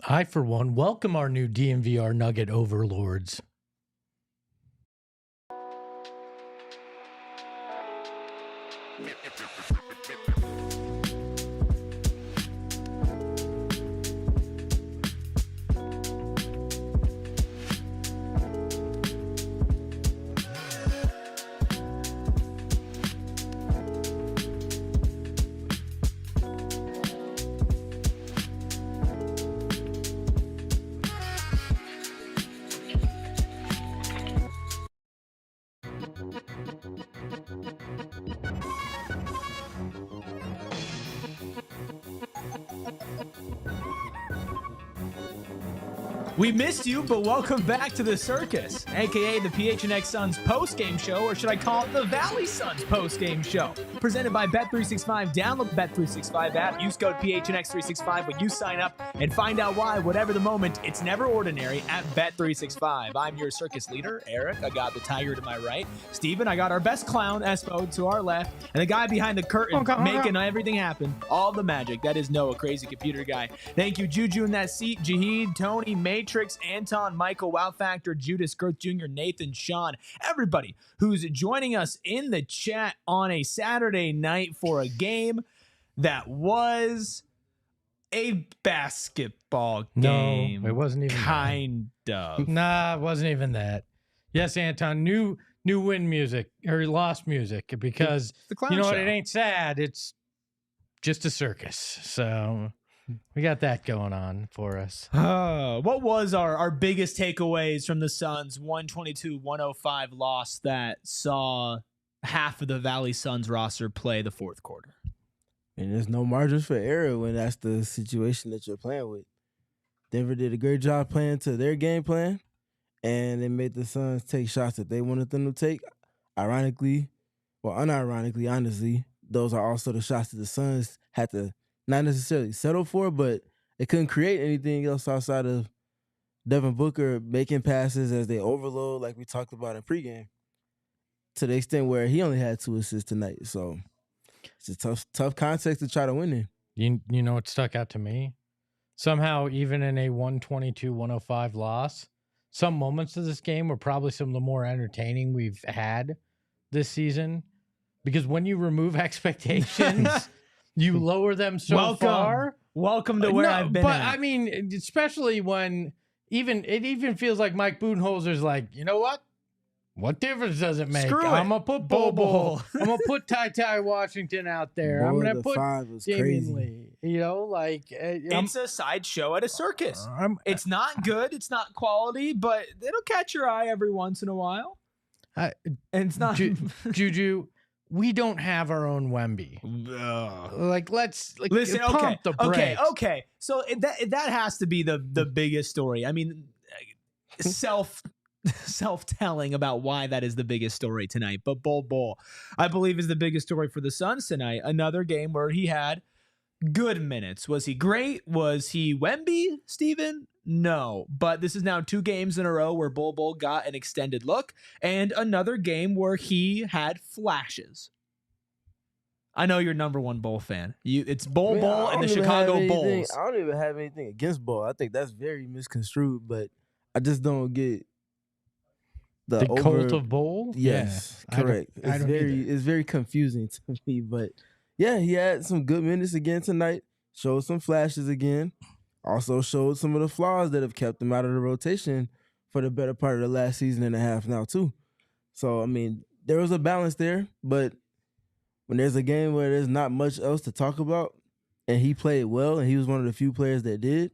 I, for one, welcome our new DMVR Nugget overlords. We missed you, but welcome back to the circus, aka the PHNX Suns post-game show, or should I call it the Valley Suns post-game show? Presented by Bet365. Download the Bet365 app. Use code PHNX365 when you sign up and find out why, whatever the moment, it's never ordinary at Bet365. I'm your circus leader, Eric. I got the tiger to my right. Steven, I got our best clown, Espo, to our left. And the guy behind the curtain making everything happen. All the magic. That is Noah, crazy computer guy. Thank you, Juju in that seat, Jaheed, Tony, Matrix, Anton, Michael, Wow Factor, Judas, Girth Jr., Nathan, Sean, everybody who's joining us in the chat on a Saturday night for a game that was a basketball game. No, it wasn't even kind of. Nah, it wasn't even that. Yes, Anton, new win music or lost music because The clown you know show. what? It ain't sad. It's just a circus. So we got that going on for us. What was our biggest takeaways from the Suns 122-105 loss that saw half of the Valley Suns roster play the fourth quarter? And there's no margins for error when that's the situation that you're playing with. Denver did a great job playing to their game plan, and it made the Suns take shots that they wanted them to take. Ironically, well, unironically, honestly, those are also the shots that the Suns had to not necessarily settle for, but they couldn't create anything else outside of Devin Booker making passes as they overload, like we talked about in pregame, to the extent where he only had 2 assists tonight. So it's a tough context to try to win in. You know what stuck out to me? Somehow, even in a 122-105 loss, some moments of this game were probably some of the more entertaining we've had this season. Because when you remove expectations, you lower them so far. Welcome to where I've been But at. I mean, especially when it even feels like Mike Budenholzer's like, you know what? What difference does it make? Screw it. I'm gonna put Bol Bol. I'm gonna put Ty Washington out there. I'm Boy, gonna the put 5 was Damian crazy. Lee. You know, like It's a sideshow at a circus. I'm, It's not good. It's not quality, but it'll catch your eye every once in a while. I- And it's not. Juju. We don't have our own Wemby. Like, let's Listen, pump the brakes. okay. So that has to be the biggest story. I mean, self-telling about why that is the biggest story tonight. But Bol Bol, I believe, is the biggest story for the Suns tonight. Another game where he had good minutes. Was he great? Was he Wemby, Steven? No. But this is now 2 games in a row where Bol Bol got an extended look, and another game where he had flashes. I know you're number one Bull fan. It's Bol Bol and the Chicago Bulls. I don't even have anything against Bol. I think that's very misconstrued, but I just don't get The cult of Bol? Yes, Yeah, correct. I don't either. It's very confusing to me, but yeah, he had some good minutes again tonight. Showed some flashes again. Also showed some of the flaws that have kept him out of the rotation for the better part of the last season and a half now too. So I mean, there was a balance there, but when there's a game where there's not much else to talk about, and he played well, and he was one of the few players that did,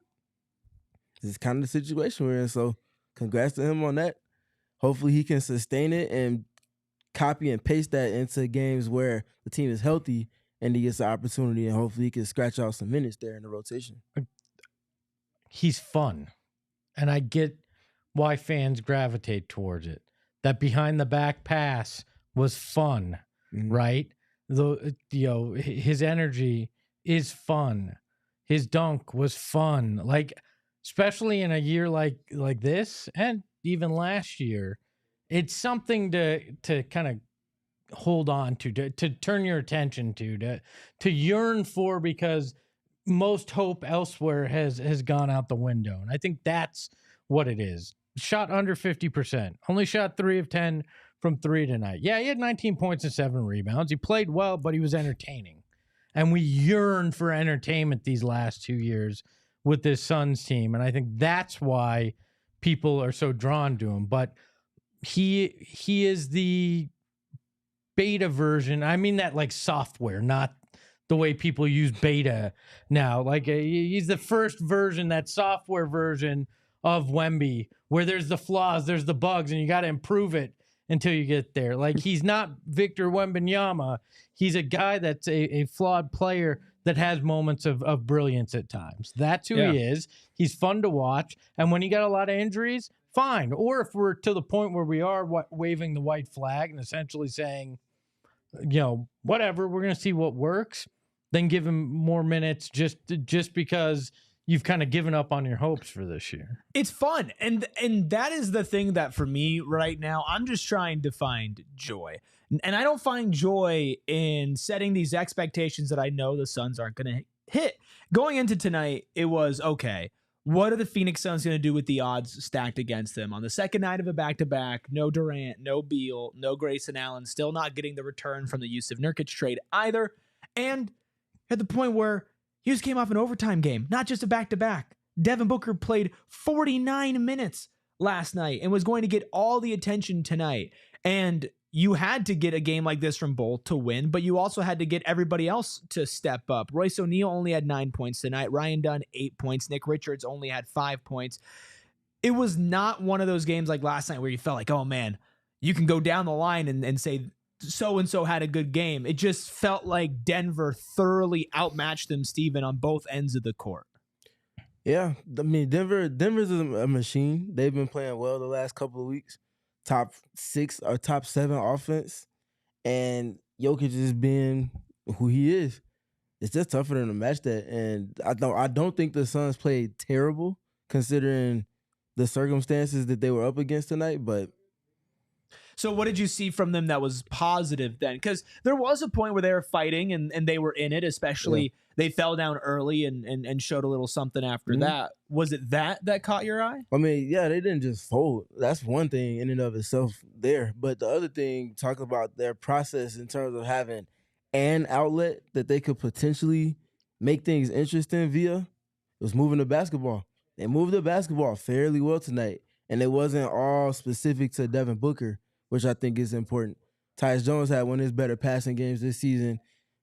this is kind of the situation we're in. So congrats to him on that. Hopefully he can sustain it and copy and paste that into games where the team is healthy and he gets the opportunity, and hopefully he can scratch out some minutes there in the rotation. He's fun. And I get why fans gravitate towards it. That behind the back pass was fun, right? His energy is fun. His dunk was fun. Like, especially in a year like this, and even last year, it's something to kind of hold on to turn your attention to yearn for, because most hope elsewhere has gone out the window. And I think that's what it is. Shot under 50%. Only shot 3 of 10 from 3 tonight. Yeah, he had 19 points and 7 rebounds. He played well, but he was entertaining. And we yearned for entertainment these last 2 years with this Suns team. And I think that's why people are so drawn to him. But he is the beta version. I mean that like software, not the way people use beta now. Like he's the first version, that software version of Wemby, where there's the flaws, there's the bugs, and you got to improve it until you get there. Like he's not Victor Wembanyama. He's a guy that's a flawed player that has moments of brilliance at times. That's who he is. He's fun to watch. And when he got a lot of injuries, fine. Or if we're to the point where we are waving the white flag and essentially saying, whatever, we're going to see what works, then give him more minutes just because you've kind of given up on your hopes for this year. It's fun. And that is the thing that for me right now, I'm just trying to find joy. And I don't find joy in setting these expectations that I know the Suns aren't going to hit. Going into tonight, it was, okay, what are the Phoenix Suns going to do with the odds stacked against them? On the second night of a back-to-back, no Durant, no Beal, no Grayson Allen, still not getting the return from the Jusuf Nurkic trade either. And at the point where he just came off an overtime game, not just a back-to-back. Devin Booker played 49 minutes last night and was going to get all the attention tonight. And you had to get a game like this from Bol to win, but you also had to get everybody else to step up. Royce O'Neal only had 9 points tonight. Ryan Dunn, 8 points. Nick Richards only had 5 points. It was not one of those games like last night where you felt like, oh man, you can go down the line and say so-and-so had a good game. It just felt like Denver thoroughly outmatched them, Steven, on both ends of the court. Yeah, I mean, Denver's a machine. They've been playing well the last couple of weeks. Top 6 or top 7 offense, and Jokic is being who he is. It's just tough for them to match that, and I don't think the Suns played terrible considering the circumstances that they were up against tonight. But so what did you see from them that was positive then? Because there was a point where they were fighting and they were in it, especially they fell down early and showed a little something after that. Was it that caught your eye? I mean, yeah, they didn't just fold. That's one thing in and of itself there. But the other thing, talk about their process in terms of having an outlet that they could potentially make things interesting via, was moving the basketball. They moved the basketball fairly well tonight, and it wasn't all specific to Devin Booker, which I think is important. Tyus Jones had one of his better passing games this season.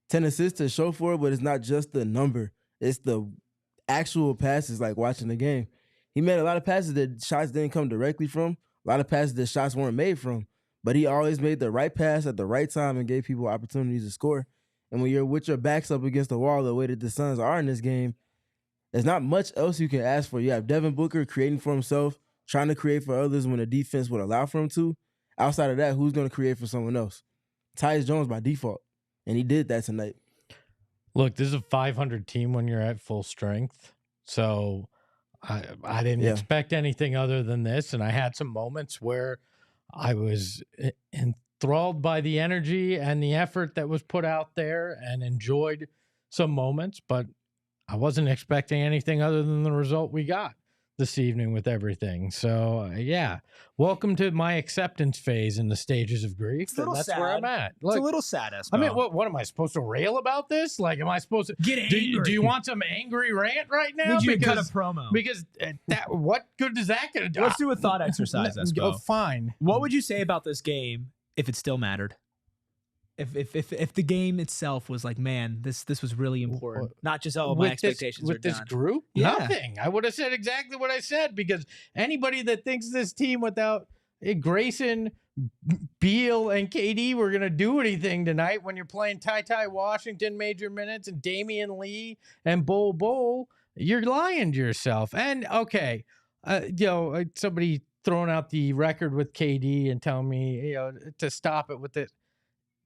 10 assists to show for it, but it's not just the number. It's the actual passes, like watching the game. He made a lot of passes that shots didn't come directly from, a lot of passes that shots weren't made from, but he always made the right pass at the right time and gave people opportunities to score. And when you're with your backs up against the wall the way that the Suns are in this game, there's not much else you can ask for. You have Devin Booker creating for himself, trying to create for others when the defense would allow for him to. Outside of that, who's going to create for someone else? Tyus Jones by default. And he did that tonight. Look, this is a 500 team when you're at full strength. So I didn't expect anything other than this. And I had some moments where I was enthralled by the energy and the effort that was put out there and enjoyed some moments. But I wasn't expecting anything other than the result we got this evening with everything. So welcome to my acceptance phase in the stages of grief. That's sad. Where I'm at. Look, it's a little sad, Espo. I mean, what am I supposed to rail about this? Like, am I supposed to get angry? Do you want some angry rant right now? Need you to cut a promo? Because what good is that going to do? Let's do a thought exercise, Espo. Fine. What would you say about this game if it still mattered? If the game itself was like, man, this was really important. Not just, my expectations are done. With this group? Yeah. Nothing. I would have said exactly what I said, because anybody that thinks this team without Grayson, Beal, and KD were going to do anything tonight when you're playing Ty Washington major minutes and Damian Lee and Bol Bol, you're lying to yourself. And, okay, somebody throwing out the record with KD and telling me, to stop it with it.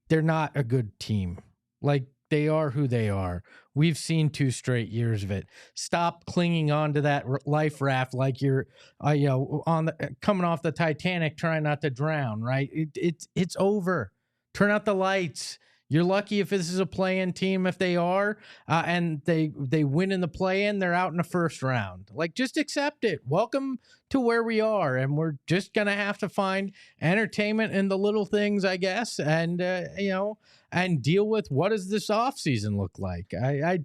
They're not a good team. Like, they are who they are. We've seen 2 straight years of it. Stop clinging on to that life raft like you're, coming off the Titanic trying not to drown. Right? It's over. Turn out the lights. You're lucky if this is a play-in team. If they are, and they win in the play-in, they're out in the first round. Like, just accept it. Welcome to where we are, and we're just gonna have to find entertainment in the little things, I guess, and and deal with what does this offseason look like. I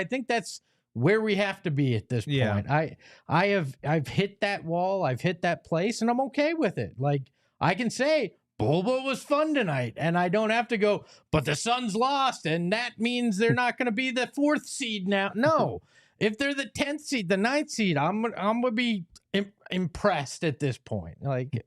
think that's where we have to be at this point. I've hit that wall, I've hit that place, and I'm okay with it. Like, I can say Bol Bol was fun tonight, and I don't have to go, but the Suns lost, and that means they're not going to be the 4th seed now. No, if they're the 10th seed, the 9th seed, I'm gonna be impressed at this point. Like,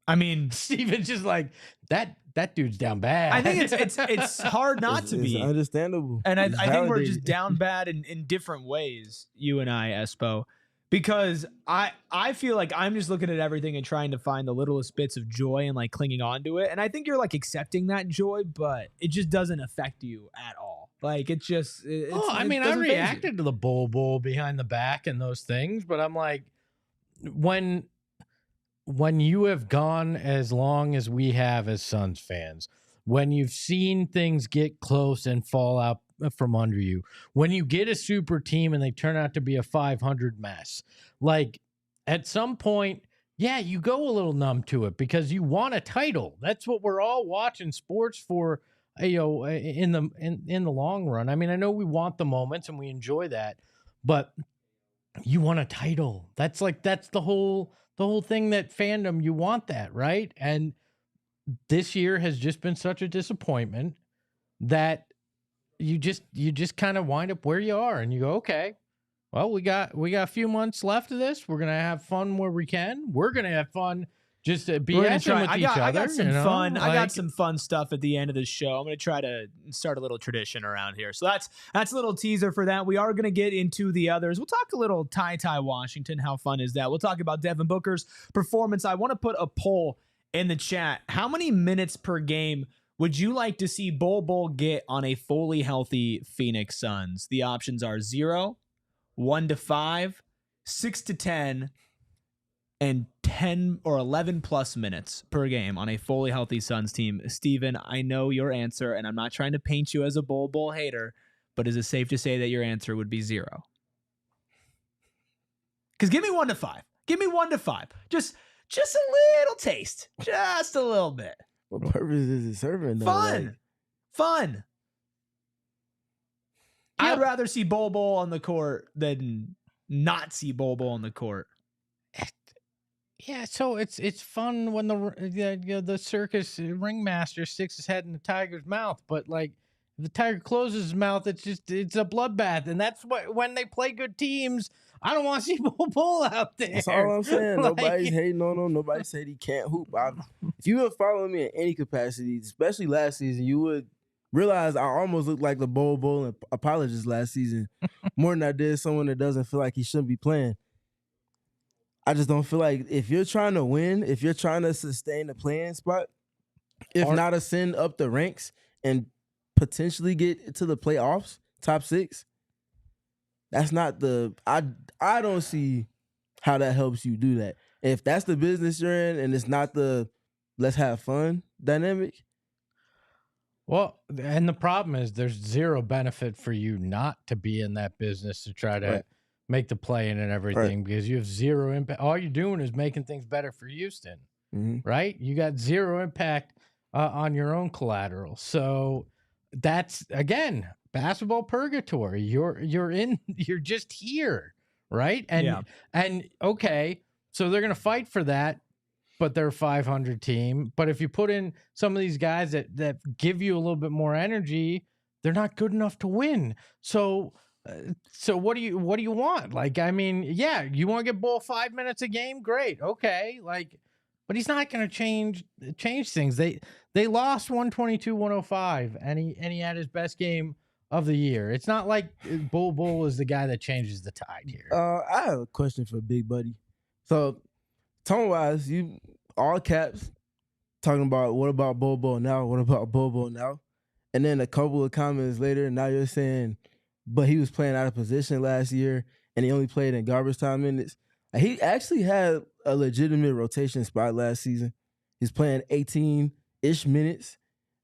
I mean, Steven's just like that dude's down bad. I think it's hard not to be. It's understandable. And I think we're just down bad in different ways, you and I, Espo. Because I feel like I'm just looking at everything and trying to find the littlest bits of joy and like clinging on to it. And I think you're like accepting that joy, but it just doesn't affect you at all. Like, it's just. I reacted to the Bol Bol behind the back and those things, but I'm like, when you have gone as long as we have as Suns fans, when you've seen things get close and fall out from under you, when you get a super team and they turn out to be a 500 mess, like, at some point, yeah, you go a little numb to it because you want a title. That's what we're all watching sports for, in the long run. I mean, I know we want the moments and we enjoy that, but you want a title. That's the whole thing, that fandom, you want that, right? And this year has just been such a disappointment that you just kind of wind up where you are, and you go, okay, well, we got a few months left of this. We're gonna have fun where we can. We're gonna have fun just BSing with each other. I got some fun. I got some fun stuff at the end of the show. I'm gonna try to start a little tradition around here. So that's a little teaser for that. We are gonna get into the others. We'll talk a little Ty Washington. How fun is that? We'll talk about Devin Booker's performance. I want to put a poll in the chat. How many minutes per game would you like to see Bol Bol get on a fully healthy Phoenix Suns? The options are 0, 1 to 5, 6 to 10, and 10 or 11 plus minutes per game on a fully healthy Suns team. Steven, I know your answer, and I'm not trying to paint you as a Bol Bol hater, but is it safe to say that your answer would be 0? Because give me 1 to 5. Give me 1 to 5. Just a little taste. Just a little bit. What purpose is it serving? Though? Fun. Yeah. I'd rather see Bol Bol on the court than not see Bol Bol on the court. Yeah, so it's fun when the circus ringmaster sticks his head in the tiger's mouth, but like, if the tiger closes his mouth, it's a bloodbath, and that's what, when they play good teams, I don't want to see Bol Bol out there. That's all I'm saying. Nobody's hating on him. Nobody said he can't hoop. If you were following me in any capacity, especially last season, you would realize I almost looked like the Bol Bol apologist last season, more than I did someone that doesn't feel like he shouldn't be playing. I just don't feel like, if you're trying to win, if you're trying to sustain the playing spot, if not ascend up the ranks and potentially get to the playoffs, top 6, that's not the, I don't see how that helps you do that. If that's the business you're in and it's not the let's have fun dynamic. Well, and the problem is there's zero benefit for you not to be in that business to try to make the play in and everything, because you have zero impact. All you're doing is making things better for Houston, right? You got zero impact on your own collateral. So that's, again, basketball purgatory. You're just here, right? And okay, so they're gonna fight for that, but they're a 500 team. But if you put in some of these guys that give you a little bit more energy, they're not good enough to win. So what do you want? Like, I mean, yeah, you want to get Bol 5 minutes a game? Great. Okay. Like, but he's not going to change things. They lost 122-105 and he had his best game of the year. It's not like Bol Bol is the guy that changes the tide here. I have a question for Big Buddy. So, tone-wise, you all caps talking about, what about Bol Bol now? What about Bol Bol now? And then a couple of comments later, now you're saying, but he was playing out of position last year and he only played in garbage time minutes. He actually had a legitimate rotation spot last season. He's playing 18-ish minutes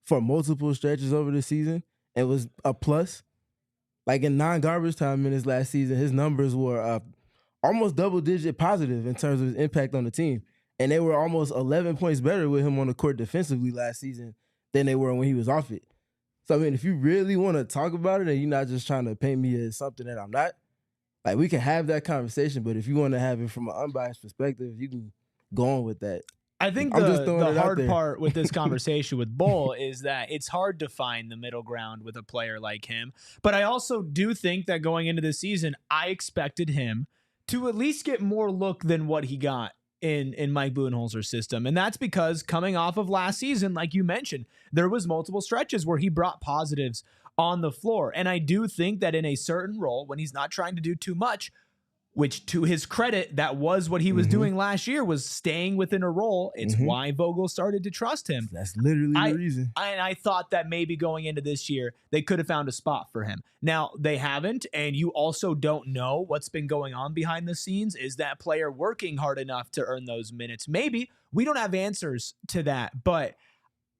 for multiple stretches over the season and was a plus. Like in non-garbage time minutes last season, his numbers were almost double-digit positive in terms of his impact on the team. And they were almost 11 points better with him on the court defensively last season than they were when he was off it. So, I mean, if you really want to talk about it and you're not just trying to paint me as something that I'm not, like, we can have that conversation, but if you want to have it from an unbiased perspective, you can go on with that. I think the hard part with this conversation with Bol is that it's hard to find the middle ground with a player like him. But I also do think that going into the season, I expected him to at least get more look than what he got in Mike Budenholzer's system. And that's because coming off of last season, like you mentioned, there was multiple stretches where he brought positives on the floor. And I do think that in a certain role, when he's not trying to do too much, which to his credit, that was what he was doing last year, was staying within a role. It's why Vogel started to trust him. That's literally the reason. I thought that maybe going into this year, they could have found a spot for him. Now, they haven't, and you also don't know what's been going on behind the scenes. Is that player working hard enough to earn those minutes? Maybe. We don't have answers to that, but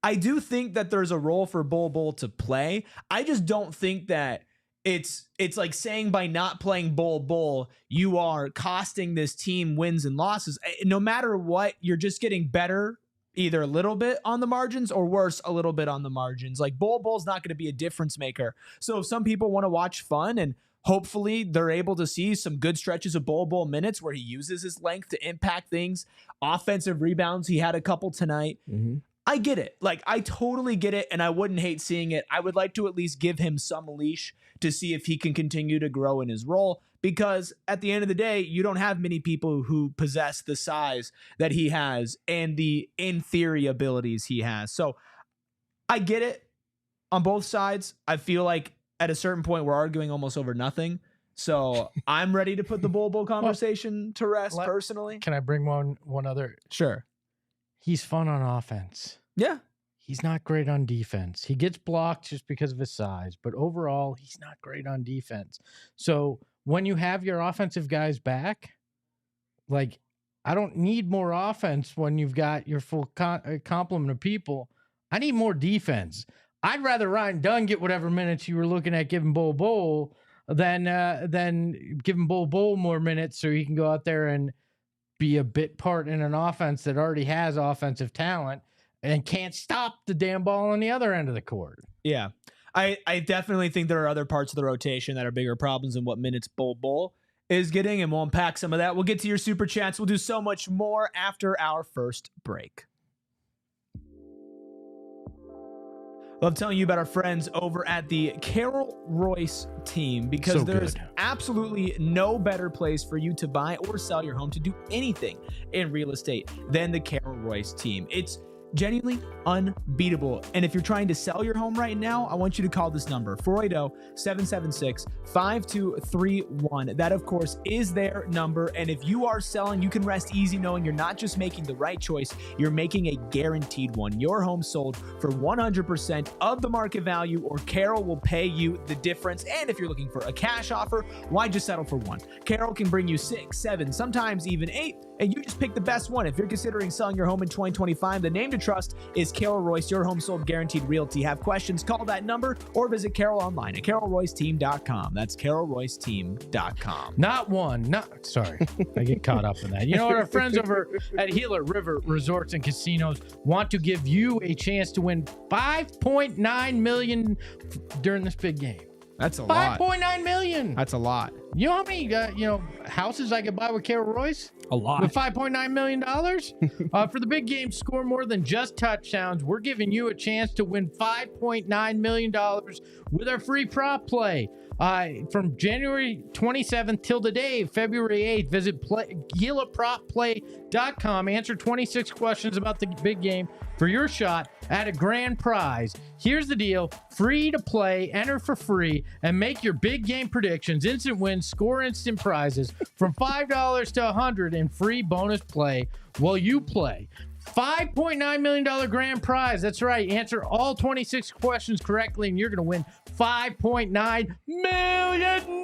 I do think that there's a role for Bol Bol to play. I just don't think that it's like saying by not playing Bol Bol, you are costing this team wins and losses. No matter what, you're just getting better either a little bit on the margins or worse, a little bit on the margins. Like Bol Bol's not going to be a difference maker. So if some people want to watch fun and hopefully they're able to see some good stretches of Bol Bol minutes where he uses his length to impact things, offensive rebounds, he had a couple tonight. I get it. Like, I totally get it, and I wouldn't hate seeing it. I would like to at least give him some leash to see if he can continue to grow in his role, because at the end of the day, you don't have many people who possess the size that he has and the, in theory, abilities he has. So I get it on both sides. I feel like at a certain point, we're arguing almost over nothing. So I'm ready to put the Bol Bol conversation to rest personally. Can I bring one other? Sure. He's fun on offense. Yeah. He's not great on defense. He gets blocked just because of his size, but overall, he's not great on defense. So when you have your offensive guys back, like, I don't need more offense when you've got your full complement of people. I need more defense. I'd rather Ryan Dunn get whatever minutes you were looking at giving Bol Bol than giving Bol Bol more minutes so he can go out there and be a bit part in an offense that already has offensive talent and can't stop the damn ball on the other end of the court. Yeah. I definitely think there are other parts of the rotation that are bigger problems than what minutes Bol Bol is getting, and we'll unpack some of that. We'll get to your super chats. We'll do so much more after our first break. Love telling you about our friends over at the Carol Royce team, because there's absolutely no better place for you to buy or sell your home, to do anything in real estate, than the Carol Royce team. It's genuinely unbeatable. And if you're trying to sell your home right now, I want you to call this number, 480-776-5231. That, of course, is their number. And if you are selling, you can rest easy knowing you're not just making the right choice, you're making a guaranteed one. Your home sold for 100% of the market value, or Carol will pay you the difference. And if you're looking for a cash offer, why just settle for one? Carol can bring you 6, 7, sometimes even 8, and you just pick the best one. If you're considering selling your home in 2025, the name to trust is Carol Royce, your home sold guaranteed realty. Have questions, call that number, or visit Carol online at carolroyceteam.com. That's carolroyceteam.com. Sorry, I get caught up in that. You know what? Our friends over at Gila River Resorts and Casinos want to give you a chance to win $5.9 million during this big game. That's a lot. $5.9 million. That's a lot. You know how many houses I could buy with Carol Royce? A lot. With $5.9 million? For the big game, score more than just touchdowns. We're giving you a chance to win $5.9 million with our free prop play. From January 27th till today, February 8th, visit GilaPropPlay.com. Answer 26 questions about the big game for your shot at a grand prize. Here's the deal. Free to play, enter for free, and make your big game predictions. Instant wins, score instant prizes from $5 to $100 in free bonus play while you play. $5.9 million grand prize. That's right. Answer all 26 questions correctly, and you're going to win $5.9 million.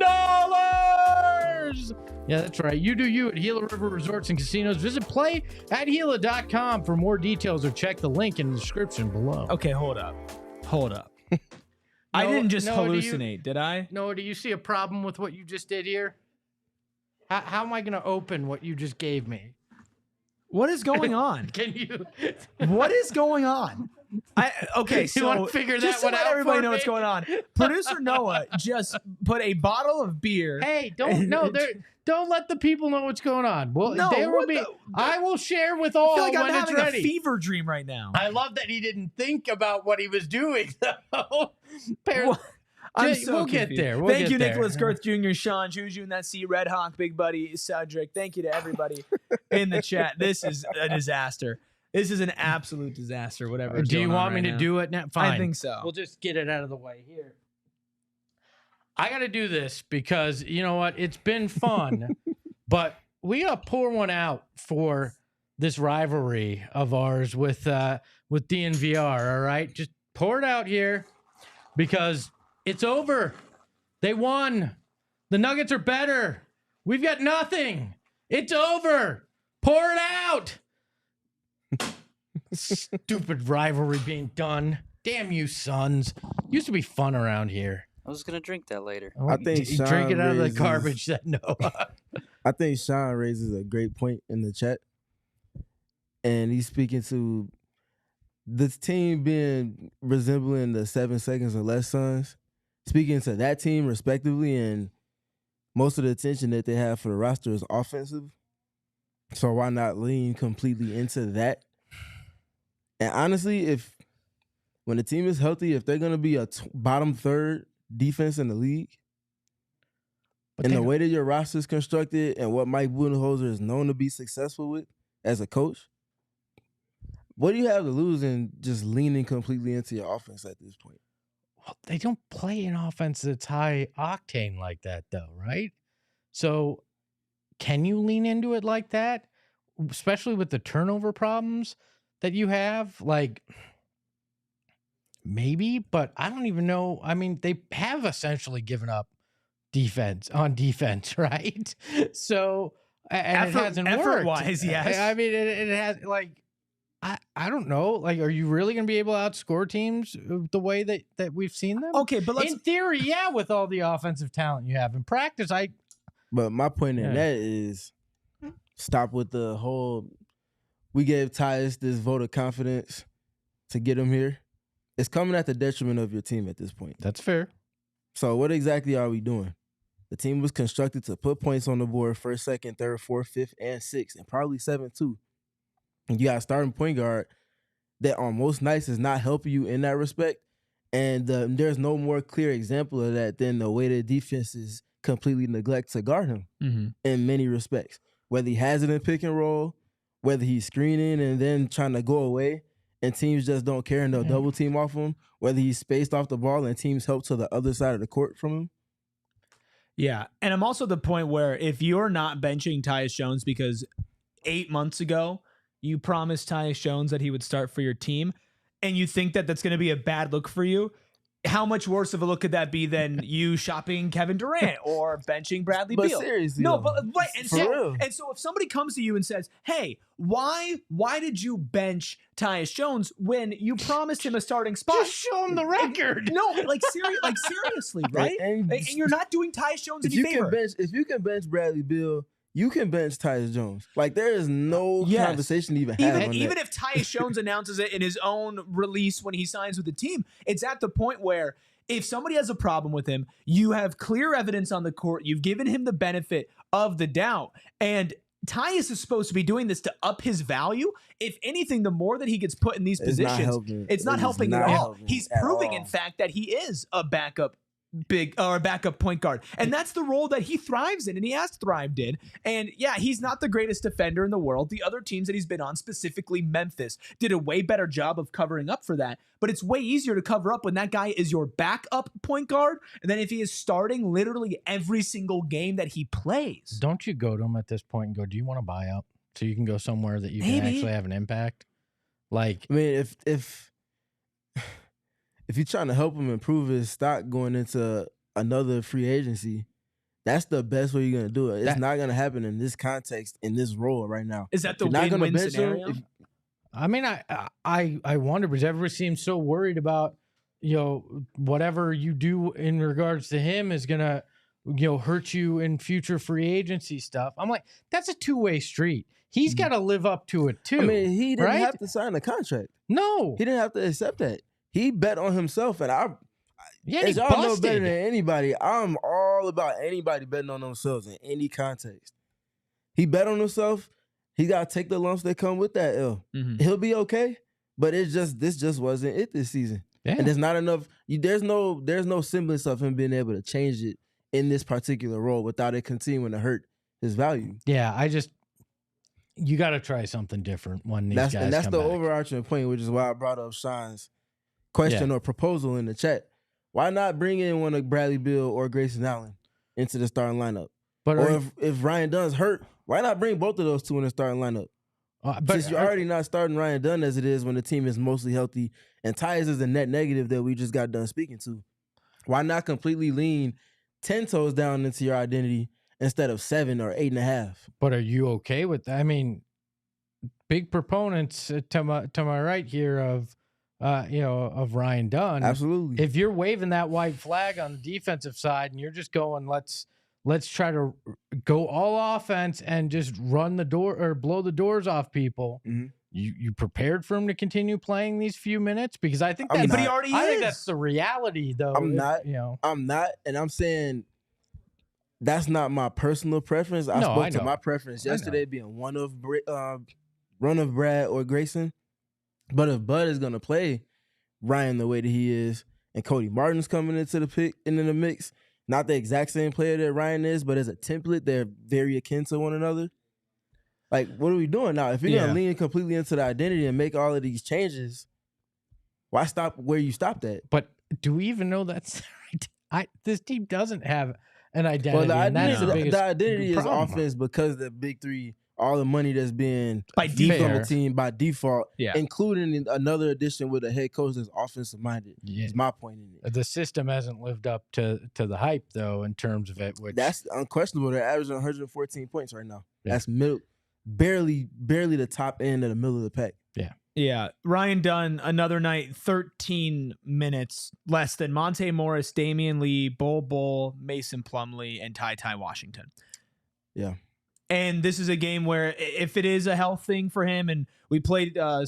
Yeah, that's right. You do you at Gila River Resorts and Casinos. Visit play@Gila.com for more details or check the link in the description below. Okay, hold up. I didn't just hallucinate, did I? Noah, do you see a problem with what you just did here? How am I going to open what you just gave me? What is going on? Can you? What is going on? Okay, so you want to figure that just one to let out everybody for know me? what's going on. Producer Noah just put a bottle of beer. Hey, don't let the people know what's going on. Well, No, there will what be. the- I will share with I all feel like I'm when it's having ready. a fever dream right now. I love that he didn't think about what he was doing. Though. I'm so we'll get confused. there. We'll Thank get you, there. Nicholas Girth Jr., Sean, Juju, and that C, Red Hawk, Big Buddy, Cedric. Thank you to everybody in the chat. This is a disaster. This is an absolute disaster, whatever. Do you want me to do it now? Fine. I think so. We'll just get it out of the way here. I got to do this because, you know what? It's been fun, but we got to pour one out for this rivalry of ours with DNVR, all right? Just pour it out here because it's over. They won. The Nuggets are better. We've got nothing. It's over. Pour it out. Stupid rivalry being done. Damn you, Suns. Used to be fun around here. I was going to drink that later. I think You drink it Sean out of the raises- garbage that no. I think Sean raises a great point in the chat. And he's speaking to this team being resembling the 7 seconds or less Suns. Speaking to that team respectively, and most of the attention that they have for the roster is offensive. So why not lean completely into that? And honestly, when the team is healthy, if they're going to be a bottom third defense in the league, But and they the don't- way that your roster is constructed and what Mike Budenholzer is known to be successful with as a coach, what do you have to lose in just leaning completely into your offense at this point? Well, they don't play an offense that's high octane like that, though, right? So, can you lean into it like that, especially with the turnover problems that you have? Like, maybe, but I don't even know. I mean, they have essentially given up defense, right? So, and it hasn't worked. effort-wise, yes. I mean, it has, like, I don't know. Like, are you really going to be able to outscore teams the way that we've seen them? Okay, but let's In theory, yeah, with all the offensive talent you have. In practice, But my point in Yeah. that is stop with the whole, we gave Tyus this vote of confidence to get him here. It's coming at the detriment of your team at this point. that's fair. So what exactly are we doing? The team was constructed to put points on the board first, second, third, fourth, fifth, and sixth, and probably seventh too. And you got a starting point guard that on most nights is not helping you in that respect. And there's no more clear example of that than the way the defenses completely neglect to guard him in many respects. Whether he has it in pick and roll, whether he's screening and then trying to go away and teams just don't care and they'll double team off him, whether he's spaced off the ball and teams help to the other side of the court from him. Yeah, and I'm also the point where if you're not benching Tyus Jones because 8 months ago you promised Tyus Jones that he would start for your team, and you think that that's going to be a bad look for you, how much worse of a look could that be than you shopping Kevin Durant or benching Bradley But Beal? seriously, No, though, but right, and for real. so if somebody comes to you and says, "Hey, why did you bench Tyus Jones when you promised him a starting spot?" Just show him the record. No, seriously, right? And And you're not doing Tyus Jones if any favor. you can bench Bradley Beal, you can bench Tyus Jones. Like there is no Yes. conversation to even have on Even that. if Tyus Jones announces it in his own release when he signs with the team, it's at the point where if somebody has a problem with him, you have clear evidence on the court. You've given him the benefit of the doubt. And Tyus is supposed to be doing this to up his value. If anything, the more that he gets put in these It's not positions, helping. it's not It is helping not at all. helping He's at proving, all. in fact, that he is a backup point guard. And that's the role that he thrives in and he has thrived in. And yeah, he's not the greatest defender in the world. The other teams that he's been on, specifically Memphis, did a way better job of covering up for that. But it's way easier to cover up when that guy is your backup point guard and then if he is starting literally every single game that he plays. Don't you go to him at this point and go, "Do you want to buy out so you can go somewhere that you can Maybe. actually have an impact?" Like, I mean, if you're trying to help him improve his stock going into another free agency, That's the best way you're gonna do it. It's not gonna happen in this context, in this role right now. Is that the You're not gonna win-win bench scenario? him. I mean, I wonder because everyone seems so worried about, whatever you do in regards to him is gonna, hurt you in future free agency stuff. I'm like, that's a two-way street. He's got to live up to it too. I mean, he didn't right? have to sign a contract. No, He didn't have to accept that. He bet on himself, and yeah, as he y'all know busted. better than anybody, I'm all about anybody betting on themselves in any context. He bet on himself. He got to take the lumps that come with that L. He'll be okay, but this just wasn't it this season. Yeah. And there's not enough. There's no semblance of him being able to change it in this particular role without it continuing to hurt his value. Yeah, you got to try something different when these guys that's come the back. overarching point, which is why I brought up Sean's question or proposal in the chat. Why not bring in one of Bradley Beal or Grayson Allen into the starting lineup? But or if Ryan Dunn's hurt, why not bring both of those two in the starting lineup? Since you're already not starting Ryan Dunn as it is when the team is mostly healthy, and Tyus is a net negative that we just got done speaking to. Why not completely lean 10 toes down into your identity instead of 7 or 8.5? But are you okay with that? I mean, big proponents to my right here of Ryan Dunn. Absolutely. If you're waving that white flag on the defensive side and you're just going, let's try to go all offense and just run the door or blow the doors off people. You prepared for him to continue playing these few minutes? Because I think but he already is. I think that's the reality, though. I'm not, and I'm saying that's not my personal preference. I spoke to my preference yesterday being one of Brad or Grayson. But if Bud is gonna play Ryan the way that he is, and Cody Martin's coming into the mix, not the exact same player that Ryan is, but as a template, they're very akin to one another. Like, what are we doing now? If you're gonna lean completely into the identity and make all of these changes, why stop where you stopped at? But do we even know that's right? This team doesn't have an identity. Well, the identity is offense because the big three, all the money that's being by default on the team by default, including another addition with a head coach that's offensive minded. Yeah. Is my point in it. The system hasn't lived up to the hype though in terms of it. Which that's unquestionable. They're averaging 114 points right now. Yeah. That's barely the top end of the middle of the pack. Yeah. Ryan Dunn, another night, 13 minutes less than Monte Morris, Damian Lee, Bol Bol, Mason Plumlee, and Ty Washington. Yeah. And this is a game where if it is a health thing for him, and we played a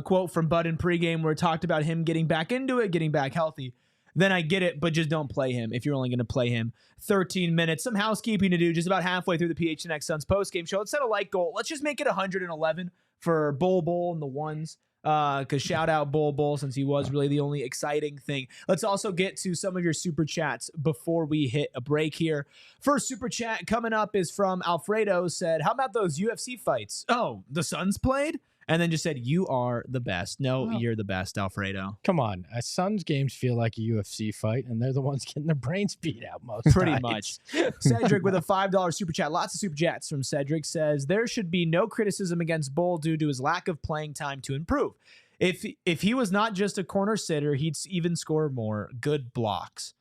quote from Bud in pregame where it talked about him getting back into it, getting back healthy, then I get it, but just don't play him if you're only going to play him 13 minutes. Some housekeeping to do just about halfway through the PHNX Suns postgame show. Instead of like goal, let's just make it 111 for Bol Bol and the ones. Because shout out Bol Bol since he was really the only exciting thing. Let's also get to some of your super chats before we hit a break here. First super chat coming up is from Alfredo. Said, how about those UFC fights? Oh, the Suns played? And then just said, you are the best. No, you're the best, Alfredo. Come on. Suns games feel like a UFC fight, and they're the ones getting their brains beat out most Pretty times. much. Cedric with a $5 super chat. Lots of super chats from Cedric. Says, there should be no criticism against Bol due to his lack of playing time to improve. If he was not just a corner sitter, he'd even score more good blocks.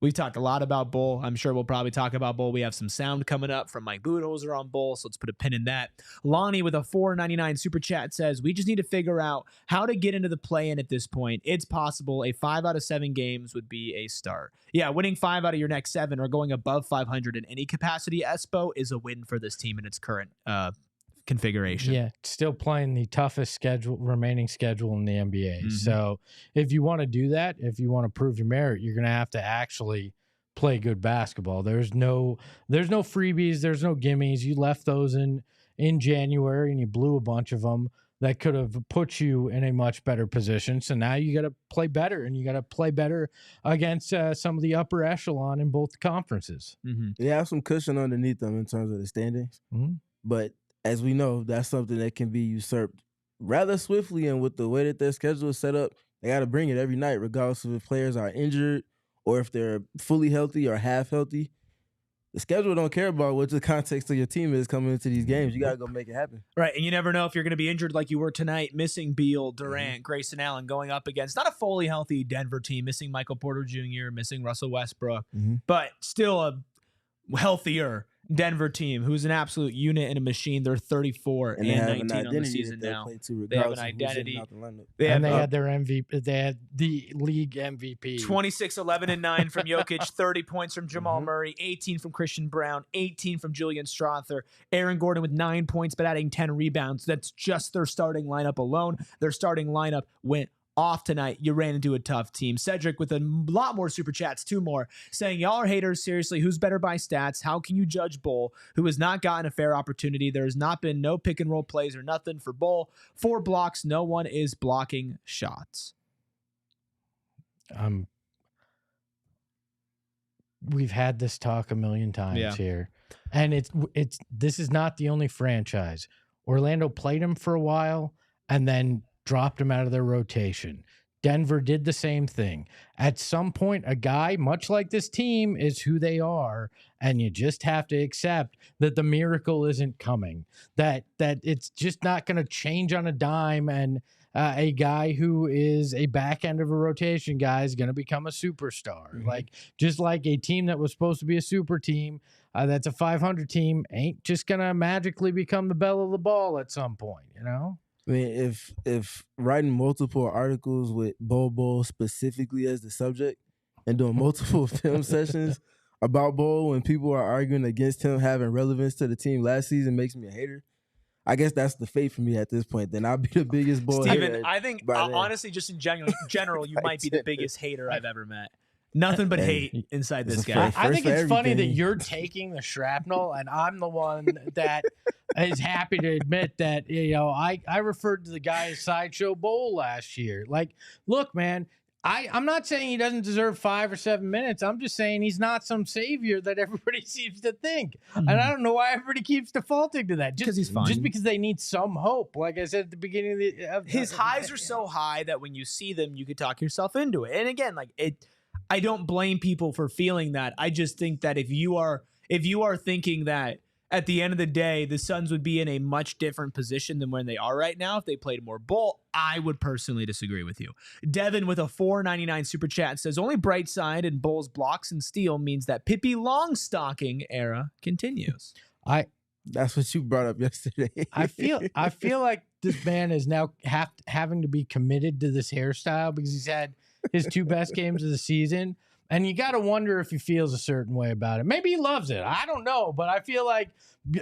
We've talked a lot about Bol. I'm sure we'll probably talk about Bol. We have some sound coming up from Mike Budenholzer on Bol, so let's put a pin in that. Lonnie with a $4.99 super chat says, we just need to figure out how to get into the play-in at this point. It's possible a 5 out of 7 games would be a start. Yeah, winning 5 out of your next 7 or going above 500 in any capacity, Espo, is a win for this team in its current configuration. Yeah, still playing the toughest remaining schedule in the NBA. Mm-hmm. So if you want to do that, if you want to prove your merit, you're going to have to actually play good basketball. There's no freebies, there's no gimmies. You left those in January and you blew a bunch of them that could have put you in a much better position. So now you got to play better, and you got to play better against some of the upper echelon in both conferences. Mm-hmm. They have some cushion underneath them in terms of the standings, but as we know, that's something that can be usurped rather swiftly, and with the way that their schedule is set up, they got to bring it every night, regardless of if players are injured or if they're fully healthy or half healthy. The schedule don't care about what the context of your team is coming into these games. You got to go make it happen. Right, and you never know if you're going to be injured like you were tonight, missing Beal, Durant, Grayson Allen, going up against not a fully healthy Denver team, missing Michael Porter Jr., missing Russell Westbrook, but still a healthier Denver team, who's an absolute unit and a machine. They're 34 and 19 on the season now. They have an identity. They had their MVP. They had the league MVP. 26, 11, and 9 from Jokic, 30 points from Jamal Murray, 18 from Christian Brown, 18 from Julian Strother, Aaron Gordon with 9 points, but adding 10 rebounds. That's just their starting lineup alone. Their starting lineup went off tonight. You ran into a tough team. Cedric with a lot more super chats, 2 more, saying, y'all are haters. Seriously, who's better by stats? How can you judge Bol, who has not gotten a fair opportunity? There has not been no pick and roll plays or nothing for Bol. 4 blocks. No one is blocking shots. We've had this talk a million times here, and this is not the only franchise. Orlando played him for a while and then dropped him out of their rotation. Denver did the same thing. At some point, a guy, much like this team, is who they are, and you just have to accept that the miracle isn't coming, that it's just not going to change on a dime, and a guy who is a back end of a rotation guy is going to become a superstar. Like, just like a team that was supposed to be a super team, that's a 500 team, ain't just going to magically become the belle of the ball at some point, you know? I mean, if writing multiple articles with Bol Bol specifically as the subject and doing multiple film sessions about Bol when people are arguing against him having relevance to the team last season makes me a hater, I guess that's the fate for me at this point. Then I'll be the biggest Bol hater. Steven, I think, honestly, just in general, you might be the biggest hater I've ever met. Nothing but hate inside this guy. I think it's funny that you're taking the shrapnel and I'm the one that is happy to admit that, you know, I referred to the guy as Sideshow Bol last year. Like, look, man, I'm not saying he doesn't deserve 5 or 7 minutes. I'm just saying he's not some savior that everybody seems to think. And I don't know why everybody keeps defaulting to that. Just because he's fine. Just because they need some hope. Like I said at the beginning of his highs are so high that when you see them, you could talk yourself into it. And again, like I don't blame people for feeling that. I just think that if you are thinking that at the end of the day, the Suns would be in a much different position than when they are right now if they played more Bol, I would personally disagree with you. Devin with a $4.99 super chat says, only bright side in Bol's blocks and steal means that Pippi Longstocking era continues. That's what you brought up yesterday. I feel like this man is now having to be committed to this hairstyle because he's had his 2 best games of the season. And you got to wonder if he feels a certain way about it. Maybe he loves it. I don't know. But I feel like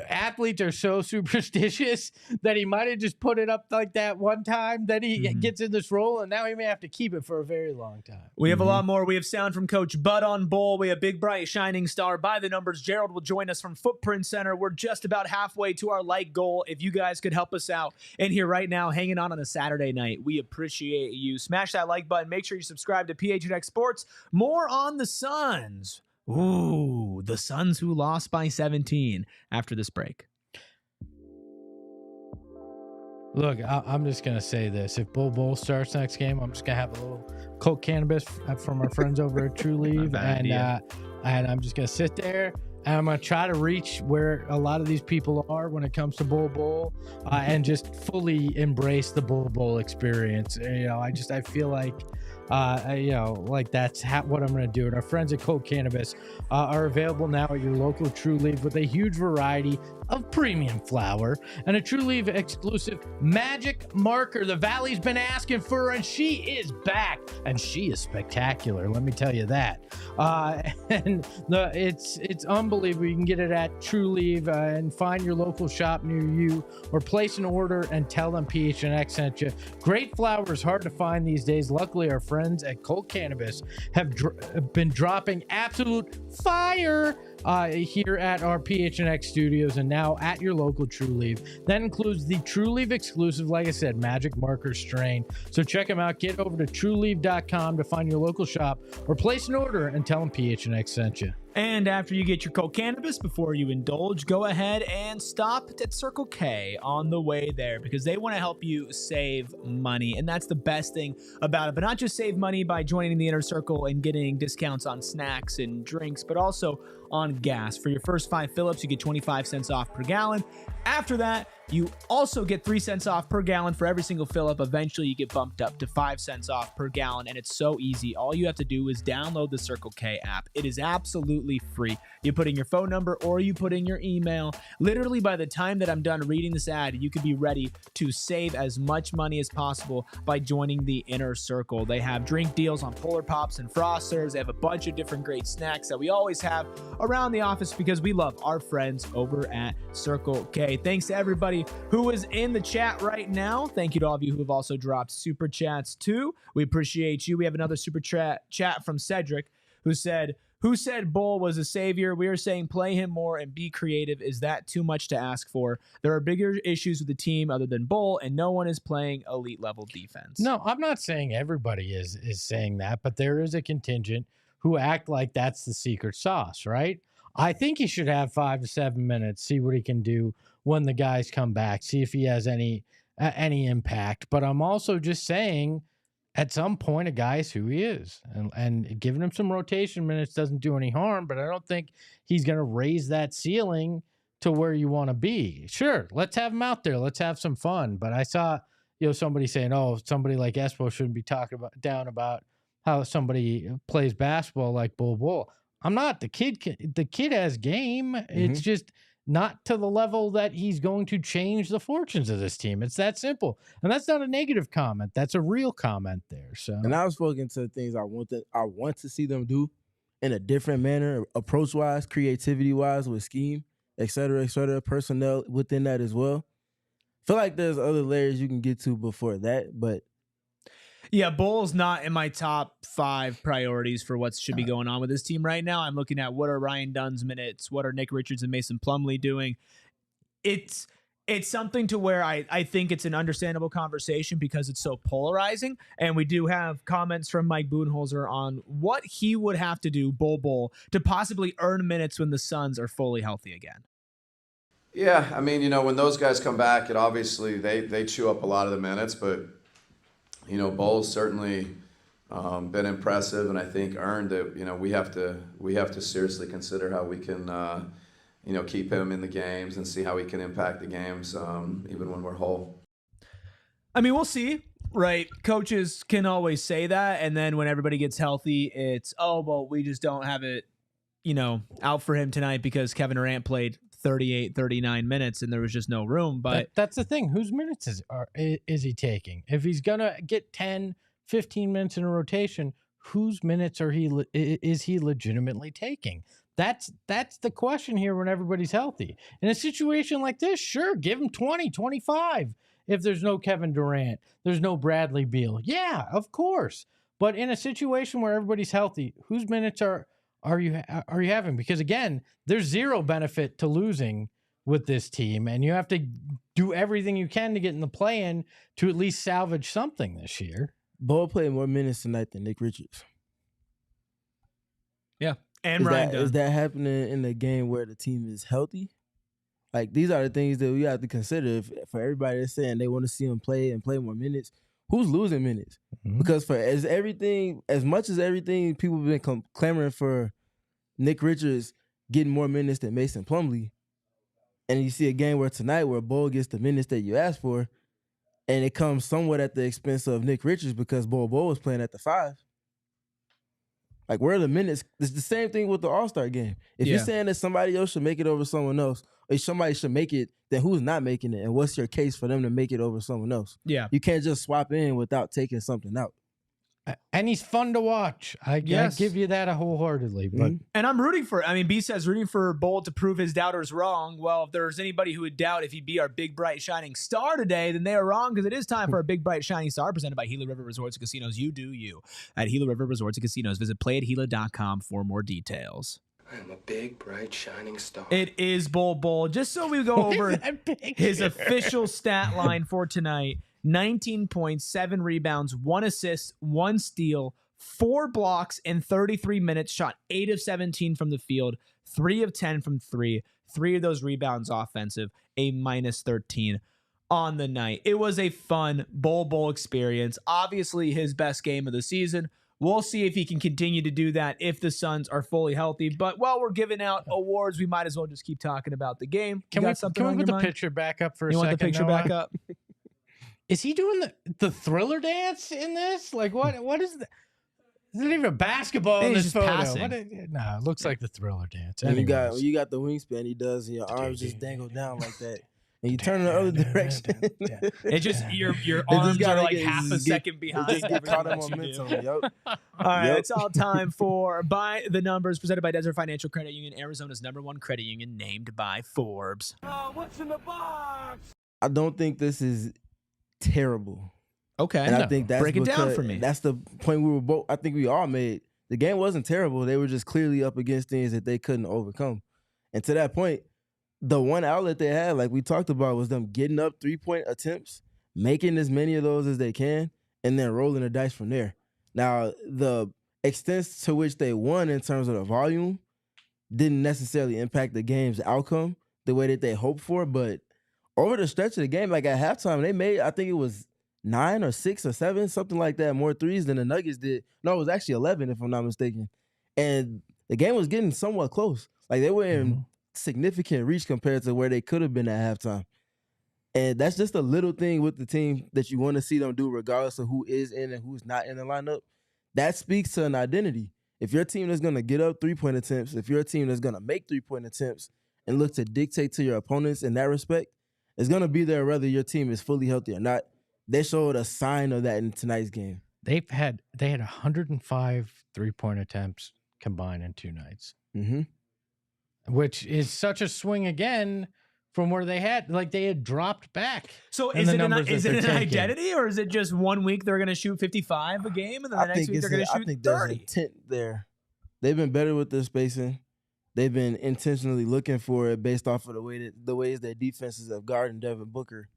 athletes are so superstitious that he might have just put it up like that one time that he gets in this role. And now he may have to keep it for a very long time. We have a lot more. We have sound from Coach Bud on Bol. We have big, bright, shining star by the numbers. Gerald will join us from Footprint Center. We're just about halfway to our like goal. If you guys could help us out in here right now, hanging on a Saturday night, we appreciate you. Smash that like button. Make sure you subscribe to PHNX Sports. More on the Suns. Ooh, the Suns who lost by 17 after this break. Look, I'm just going to say this. If Bol Bol starts next game, I'm just going to have a little coke cannabis from our friends over at True Leave. And I'm just going to sit there. And I'm going to try to reach where a lot of these people are when it comes to Bol Bol and just fully embrace the Bol Bol experience. You know, I feel like, like that's what I'm going to do. And our friends at Coke Cannabis are available now at your local True Leaf with a huge variety of premium flower and a True Leaf exclusive magic marker the Valley's been asking for, and she is back, and she is spectacular. Let me tell you that. It's unbelievable. You can get it at True Leaf and find your local shop near you, or place an order and tell them PHNX sent you. Great flower is hard to find these days. Luckily, our friends at Coke Cannabis have been dropping absolute fire here at our PHNX studios and now at your local True Leaf. That includes the True Leaf exclusive, like I said, magic marker strain. So check them out. Get over to trueleaf.com to find your local shop or place an order and tell them PHNX sent you. And after you get your Coke Cannabis, before you indulge, go ahead and stop at Circle K on the way there because they want to help you save money. And that's the best thing about it. But not just save money by joining the Inner Circle and getting discounts on snacks and drinks, but also on gas. For your first 5 fill-ups, you get 25 cents off per gallon. After that, you also get 3 cents off per gallon for every single fill-up. Eventually, you get bumped up to 5 cents off per gallon, and it's so easy. All you have to do is download the Circle K app. It is absolutely free. You put in your phone number or you put in your email. Literally, by the time that I'm done reading this ad, you could be ready to save as much money as possible by joining the Inner Circle. They have drink deals on Polar Pops and Frosters. They have a bunch of different great snacks that we always have around the office because we love our friends over at Circle K. Thanks to everybody who is in the chat right now. Thank you to all of you who have also dropped super chats too. We appreciate you. We have another super chat from Cedric who said Bol was a savior? We are saying play him more and be creative. Is that too much to ask for? There are bigger issues with the team other than Bol, and no one is playing elite level defense. No, I'm not saying everybody is saying that, but there is a contingent who act like that's the secret sauce, right? I think he should have 5 to 7 minutes, see what he can do when the guys come back, see if he has any impact. But I'm also just saying, at some point, a guy's who he is, and giving him some rotation minutes doesn't do any harm. But I don't think he's going to raise that ceiling to where you want to be. Sure, let's have him out there, let's have some fun. But I saw somebody saying, "Oh, somebody like Espo shouldn't be talking down about how somebody plays basketball like Bol Bol." I'm not. The kid has game. Mm-hmm. It's just not to the level that he's going to change the fortunes of this team. It's that simple. And that's not a negative comment. That's a real comment there. So, and I've spoken to things I want to see them do in a different manner, approach-wise, creativity-wise, with scheme, et cetera, personnel within that as well. Feel like there's other layers you can get to before that, but yeah, Bol's not in my top 5 priorities for what should be going on with this team right now. I'm looking at what are Ryan Dunn's minutes, what are Nick Richards and Mason Plumlee doing. It's something to where I think it's an understandable conversation because it's so polarizing. And we do have comments from Mike Budenholzer on what he would have to do, Bol, to possibly earn minutes when the Suns are fully healthy again. Yeah, I mean, when those guys come back, it obviously they chew up a lot of the minutes, but Bol's certainly been impressive, and I think earned it. We have to seriously consider how we can keep him in the games and see how he can impact the games even when we're whole. I mean, we'll see, right? Coaches can always say that, and then when everybody gets healthy, it's we just don't have it out for him tonight because Kevin Durant played 38, 39 minutes and there was just no room. But that's the thing. Whose minutes is he taking? If he's going to get 10, 15 minutes in a rotation, whose minutes is he legitimately taking? That's the question here when everybody's healthy. In a situation like this, sure, give him 20, 25. If there's no Kevin Durant, there's no Bradley Beal. Yeah, of course. But in a situation where everybody's healthy, whose minutes are you having? Because again, there's zero benefit to losing with this team, and you have to do everything you can to get in the play-in to at least salvage something this year. Bol played more minutes tonight than Nick Richards. Yeah, and Ryan Dunn. Is that happening in a game where the team is healthy? Like, these are the things that we have to consider. For everybody that's saying they want to see him play and play more minutes, who's losing minutes? Mm-hmm. Because as much as everything people have been clamoring for Nick Richards getting more minutes than Mason Plumlee, and you see a game where tonight where Bol gets the minutes that you asked for, and it comes somewhat at the expense of Nick Richards because Bol was playing at the 5. Like, where are the minutes? It's the same thing with the All-Star game. If you're saying that somebody else should make it over someone else, or if somebody should make it, then who's not making it? And what's your case for them to make it over someone else? Yeah. You can't just swap in without taking something out. And he's fun to watch. I give you that wholeheartedly. But and I'm rooting for B says rooting for Bol to prove his doubters wrong. Well, if there's anybody who would doubt if he'd be our big, bright, shining star today, then they are wrong, because it is time for our big, bright, shining star presented by Gila River Resorts and Casinos. You do you. At Gila River Resorts and Casinos. Visit playatgila.com for more details. I am a big, bright, shining star. It is Bol. Just so we go over his official stat line for tonight. 19 points, 7 rebounds, 1 assist, 1 steal, 4 blocks in 33 minutes, shot 8 of 17 from the field, 3 of 10 from 3, 3 of those rebounds offensive, a -13 on the night. It was a fun Bol experience. Obviously his best game of the season We'll see if he can continue to do that if the Suns are fully healthy. But while we're giving out awards, we might as well just keep talking about the game. Can we put the picture back up for a second? You want the picture back up? Is he doing the Thriller dance in this? Like, what is that? Isn't even a basketball in this photo. No, it looks like the Thriller dance. When you got the wingspan he does, and your arms just dangle down like that. And you turn in the other direction. It's just your arms are like half a second behind. Just get caught in momentum. Yep. All right, it's all time for By the Numbers, presented by Desert Financial Credit Union, Arizona's #1 credit union, named by Forbes. What's in the box? I don't think this is terrible. Okay, and I think that's break it down for me. That's the point I think we all made. The game wasn't terrible. They were just clearly up against things that they couldn't overcome. And to that point, the one outlet they had, like we talked about, was them getting up 3-point attempts, making as many of those as they can, and then rolling the dice from there. Now, the extent to which they won in terms of the volume didn't necessarily impact the game's outcome the way that they hoped for, but over the stretch of the game, like at halftime, they made, I think it was 9 or 6 or 7, something like that, more threes than the Nuggets did. No, it was actually 11, if I'm not mistaken. And the game was getting somewhat close. Like they were in significant reach compared to where they could have been at halftime. And that's just a little thing with the team that you want to see them do regardless of who is in and who's not in the lineup. That speaks to an identity. If your team is going to get up 3-point attempts, if you're a team that's going to make 3-point attempts and look to dictate to your opponents in that respect, it's going to be there whether your team is fully healthy or not. They showed a sign of that in tonight's game. They had 105 3-point attempts combined in 2 nights, which is such a swing again from where they had dropped back. So is it an identity, or is it just 1 week they're going to shoot 55 a game, and then the next week they're going to shoot 30? I think there's intent there. They've been better with their spacing. They've been intentionally looking for it based off of the ways their defenses have guarded Devin Booker.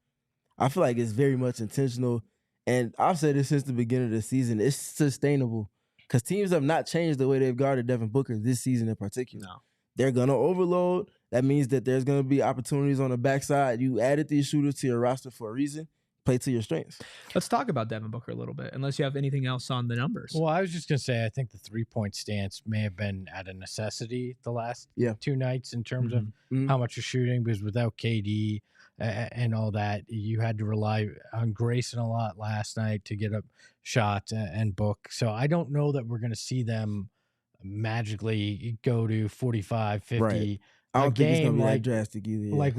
I feel like it's very much intentional, and I've said this since the beginning of the season. It's sustainable because teams have not changed the way they've guarded Devin Booker this season in particular. No. They're going to overload. That means that there's going to be opportunities on the backside. You added these shooters to your roster for a reason. Play to your strengths. Let's talk about Devin Booker a little bit, unless you have anything else on the numbers. Well, I was just going to say, I think the 3-point stance may have been at a necessity the last 2 nights in terms of how much you're shooting, because without KD and all that, you had to rely on Grayson a lot last night to get up shots and book. So I don't know that we're going to see them magically go to 45, 50. Right. I don't think it's going to be that drastic either. Yeah. Like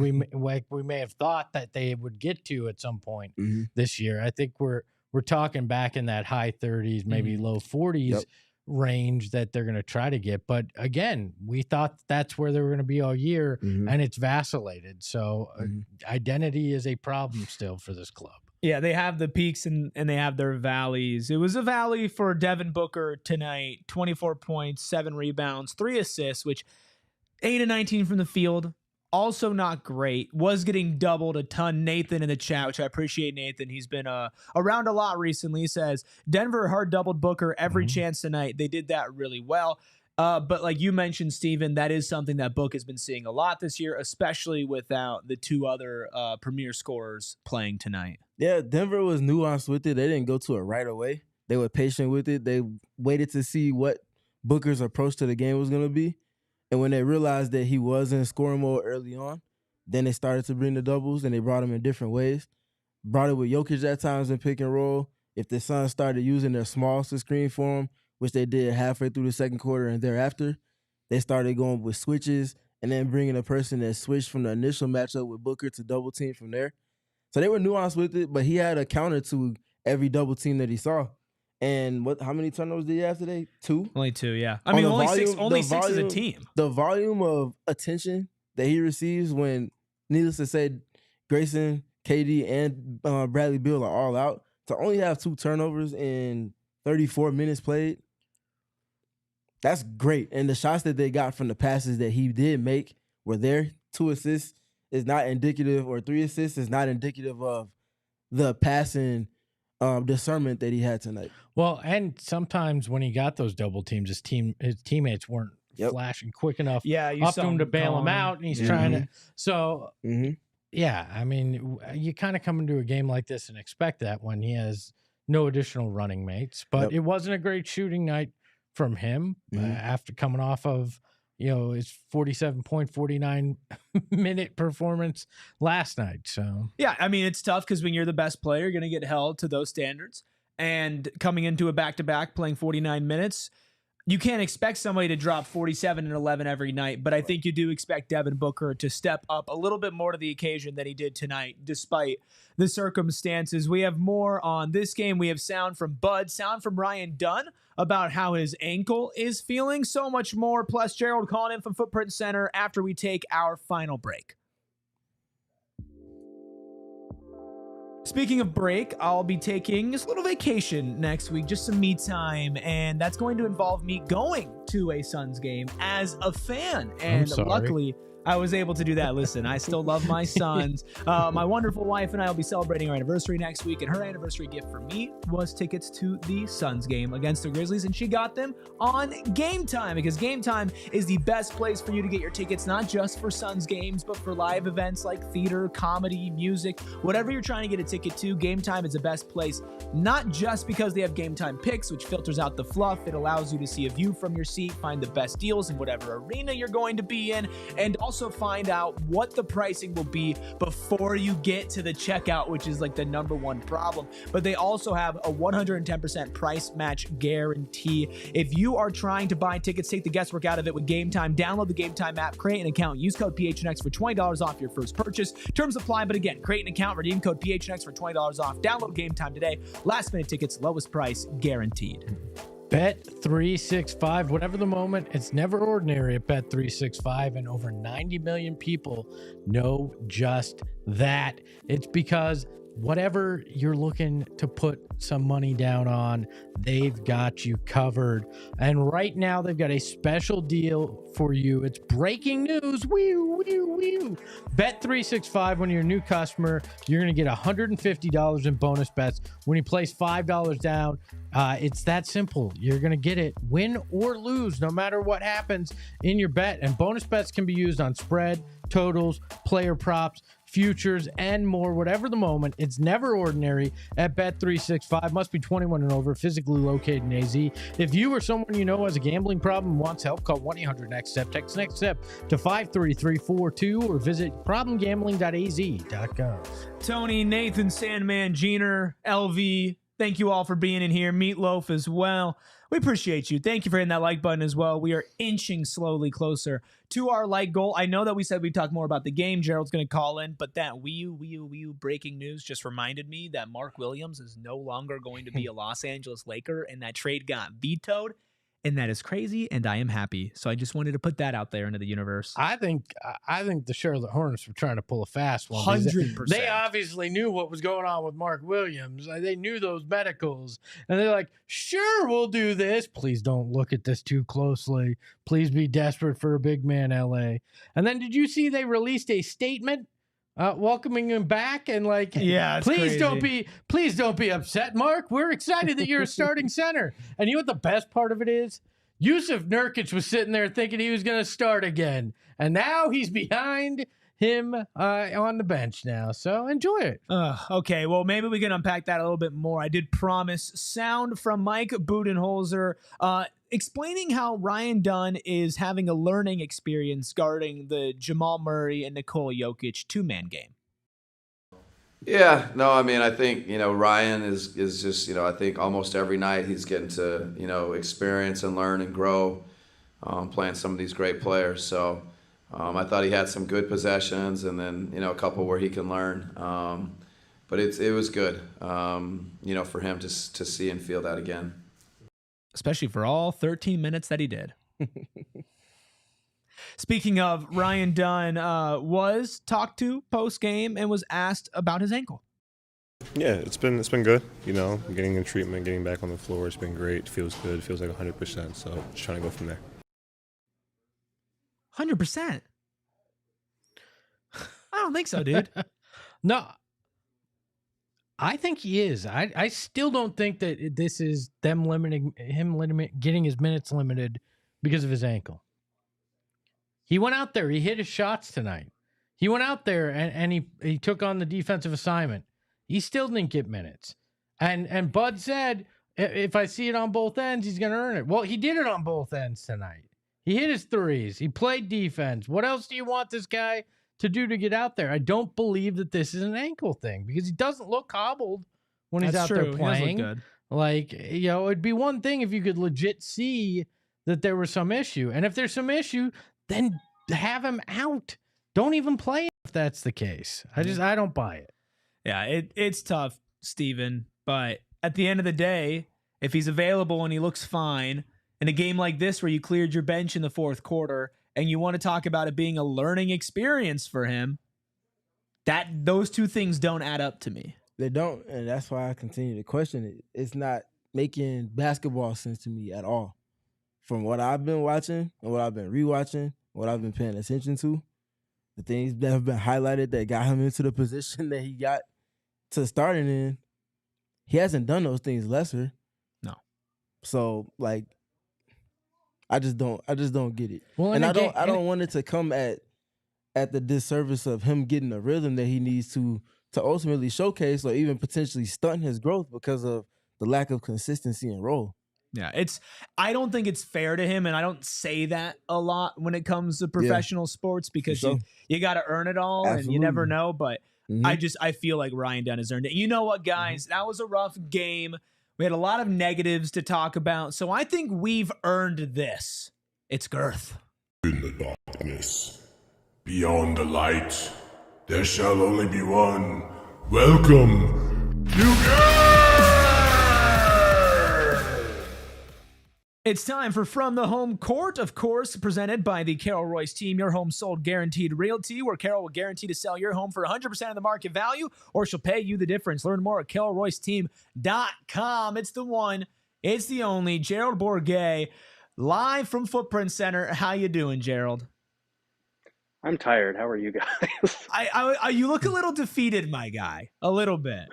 we may have thought that they would get to at some point this year. I think we're talking back in that high 30s, maybe low 40s range that they're going to try to get. But again, we thought that's where they were going to be all year, and it's vacillated. So identity is a problem still for this club. Yeah, they have the peaks and they have their valleys. It was a valley for Devin Booker tonight, 24 points, 7 rebounds, 3 assists, which 8 of 19 from the field. Also not great. Was getting doubled a ton. Nathan in the chat, which I appreciate Nathan. He's been around a lot recently. He says, Denver hard doubled Booker every chance tonight. They did that really well. But like you mentioned, Steven, that is something that Book has been seeing a lot this year, especially without the 2 other premier scorers playing tonight. Yeah, Denver was nuanced with it. They didn't go to it right away. They were patient with it. They waited to see what Booker's approach to the game was going to be. And when they realized that he was in scoring mode early on, then they started to bring the doubles, and they brought him in different ways. Brought it with Jokic at times in pick and roll. If the Suns started using their smalls to screen for him, which they did halfway through the second quarter and thereafter, they started going with switches and then bringing a person that switched from the initial matchup with Booker to double team from there. So they were nuanced with it, but he had a counter to every double team that he saw. And how many turnovers did he have today? 2? Only 2, yeah. I mean, only six as a team. The volume of attention that he receives when, needless to say, Grayson, KD, and Bradley Beal are all out, to only have 2 turnovers in 34 minutes played, that's great. And the shots that they got from the passes that he did make were there. 2 assists is not indicative, or 3 assists is not indicative of the passing discernment that he had tonight. Well, and sometimes when he got those double teams, his teammates weren't flashing quick enough up to him to bail him out, and he's trying to. So, yeah, I mean, you kind of come into a game like this and expect that when he has no additional running mates. But it wasn't a great shooting night from him after coming off of, his 47.49 minute performance last night. So yeah, I mean, it's tough because when you're the best player, you're going to get held to those standards. And coming into a back-to-back playing 49 minutes, you can't expect somebody to drop 47 and 11 every night, but I think you do expect Devin Booker to step up a little bit more to the occasion than he did tonight, despite the circumstances. We have more on this game. We have sound from Bud, sound from Ryan Dunn about how his ankle is feeling, so much more. Plus, Gerald calling in from Footprint Center after we take our final break. Speaking of break, I'll be taking just a little vacation next week, just some me time, and that's going to involve me going to a Suns game as a fan. And luckily, I was able to do that. Listen, I still love my Suns. My wonderful wife and I will be celebrating our anniversary next week, and her anniversary gift for me was tickets to the Suns game against the Grizzlies, and she got them on Game Time, because Game Time is the best place for you to get your tickets, not just for Suns games, but for live events like theater, comedy, music, whatever you're trying to get a ticket to. Game Time is the best place, not just because they have Game Time picks, which filters out the fluff. It allows you to see a view from your seat, find the best deals in whatever arena you're going to be in, and also find out what the pricing will be before you get to the checkout, which is like the number one problem. But they also have a 110% price match guarantee. If you are trying to buy tickets, take the guesswork out of it with Game Time. Download the Game Time app, create an account, use code PHNX for $20 off your first purchase. Terms apply, but again, create an account, redeem code PHNX for $20 off. Download Game Time today. Last minute tickets, lowest price guaranteed. Bet365, whatever the moment, it's never ordinary at Bet365, and over 90 million people know just that. It's because whatever you're looking to put some money down on, they've got you covered. And right now, they've got a special deal for you. It's breaking news. Bet365, when you're a new customer, you're going to get $150 in bonus bets when you place $5 down. It's that simple. You're going to get it, win or lose, no matter what happens in your bet. And bonus bets can be used on spread, totals, player props, futures, and more. Whatever the moment, it's never ordinary at Bet365. Must be 21 and over, physically located in AZ. If you or someone you know has a gambling problem and wants help, call 1-800-NEXT-STEP. Text NEXT STEP to 53342 or visit problemgambling.az.gov. Tony, Nathan, Sandman, Jeaner, LV, thank you all for being in here. Meatloaf as well. We appreciate you. Thank you for hitting that like button as well. We are inching slowly closer to our like goal. I know that we said we'd talk more about the game. Gerald's going to call in, but that wee breaking news just reminded me that Mark Williams is no longer going to be a Los Angeles Laker, and that trade got vetoed. And that is crazy, and I am happy. So I just wanted to put that out there into the universe. I think the Charlotte Hornets were trying to pull a fast one. 100%. They obviously knew what was going on with Mark Williams. They knew those medicals. And they're like, sure, we'll do this. Please don't look at this too closely. Please be desperate for a big man, LA. And then did you see they released a statement welcoming him back, and like, yeah, please don't be upset, Mark. We're excited that you're a starting center. And you know what the best part of it is? Yusuf Nurkic was sitting there thinking he was going to start again, and now he's behind him on the bench now. So enjoy it. Okay, well, maybe we can unpack that a little bit more. I did promise sound from Mike Budenholzer explaining how Ryan Dunn is having a learning experience guarding the Jamal Murray and Nikola Jokic two-man game. Yeah, no, I mean, I think, Ryan is just, I think almost every night he's getting to, experience and learn and grow playing some of these great players. So I thought he had some good possessions, and then, a couple where he can learn. But it was good, for him to see and feel that again. Especially for all 13 minutes that he did. Speaking of, Ryan Dunn was talked to post-game and was asked about his ankle. Yeah, it's been good. Getting in treatment, getting back on the floor, it's been great. Feels good. Feels like 100%. So just trying to go from there. 100%. I don't think so, dude. No. I think he is. I still don't think that this is them getting his minutes limited because of his ankle. He went out there. He hit his shots tonight. He went out there and he took on the defensive assignment. He still didn't get minutes. And Bud said, if I see it on both ends, he's going to earn it. Well, he did it on both ends tonight. He hit his threes. He played defense. What else do you want this guy to do to get out there? I don't believe that this is an ankle thing because he doesn't look hobbled when he's out there playing. He does look good. Like, it'd be one thing if you could legit see that there was some issue. And if there's some issue, then have him out. Don't even play him if that's the case. I don't buy it. Yeah, it's tough, Steven. But at the end of the day, if he's available and he looks fine in a game like this where you cleared your bench in the fourth quarter and you want to talk about it being a learning experience for him, those two things don't add up to me. They don't, and that's why I continue to question it. It's not making basketball sense to me at all. From what I've been watching and what I've been rewatching, what I've been paying attention to, the things that have been highlighted that got him into the position that he got to starting in, he hasn't done those things lesser. No. So like, I just don't get it. Well, and I don't want it to come at the disservice of him getting a rhythm that he needs to ultimately showcase or even potentially stunt his growth because of the lack of consistency and role. Yeah, I don't think it's fair to him, and I don't say that a lot when it comes to professional sports because you got to earn it all. Absolutely. And you never know, but I feel like Ryan Dunn has earned it. You know what, guys? That was a rough game. We had a lot of negatives to talk about, so I think we've earned this. It's girth. In the darkness, beyond the light, there shall only be one. Welcome to It's time for From the Home Court, of course, presented by the Carol Royce team, your home sold guaranteed realty, where Carol will guarantee to sell your home for 100% of the market value, or she'll pay you the difference. Learn more at carolroyceteam.com. It's the one, it's the only, Gerald Bourguet, live from Footprint Center. How you doing, Gerald? I'm tired. How are you guys? You look a little defeated, my guy. A little bit.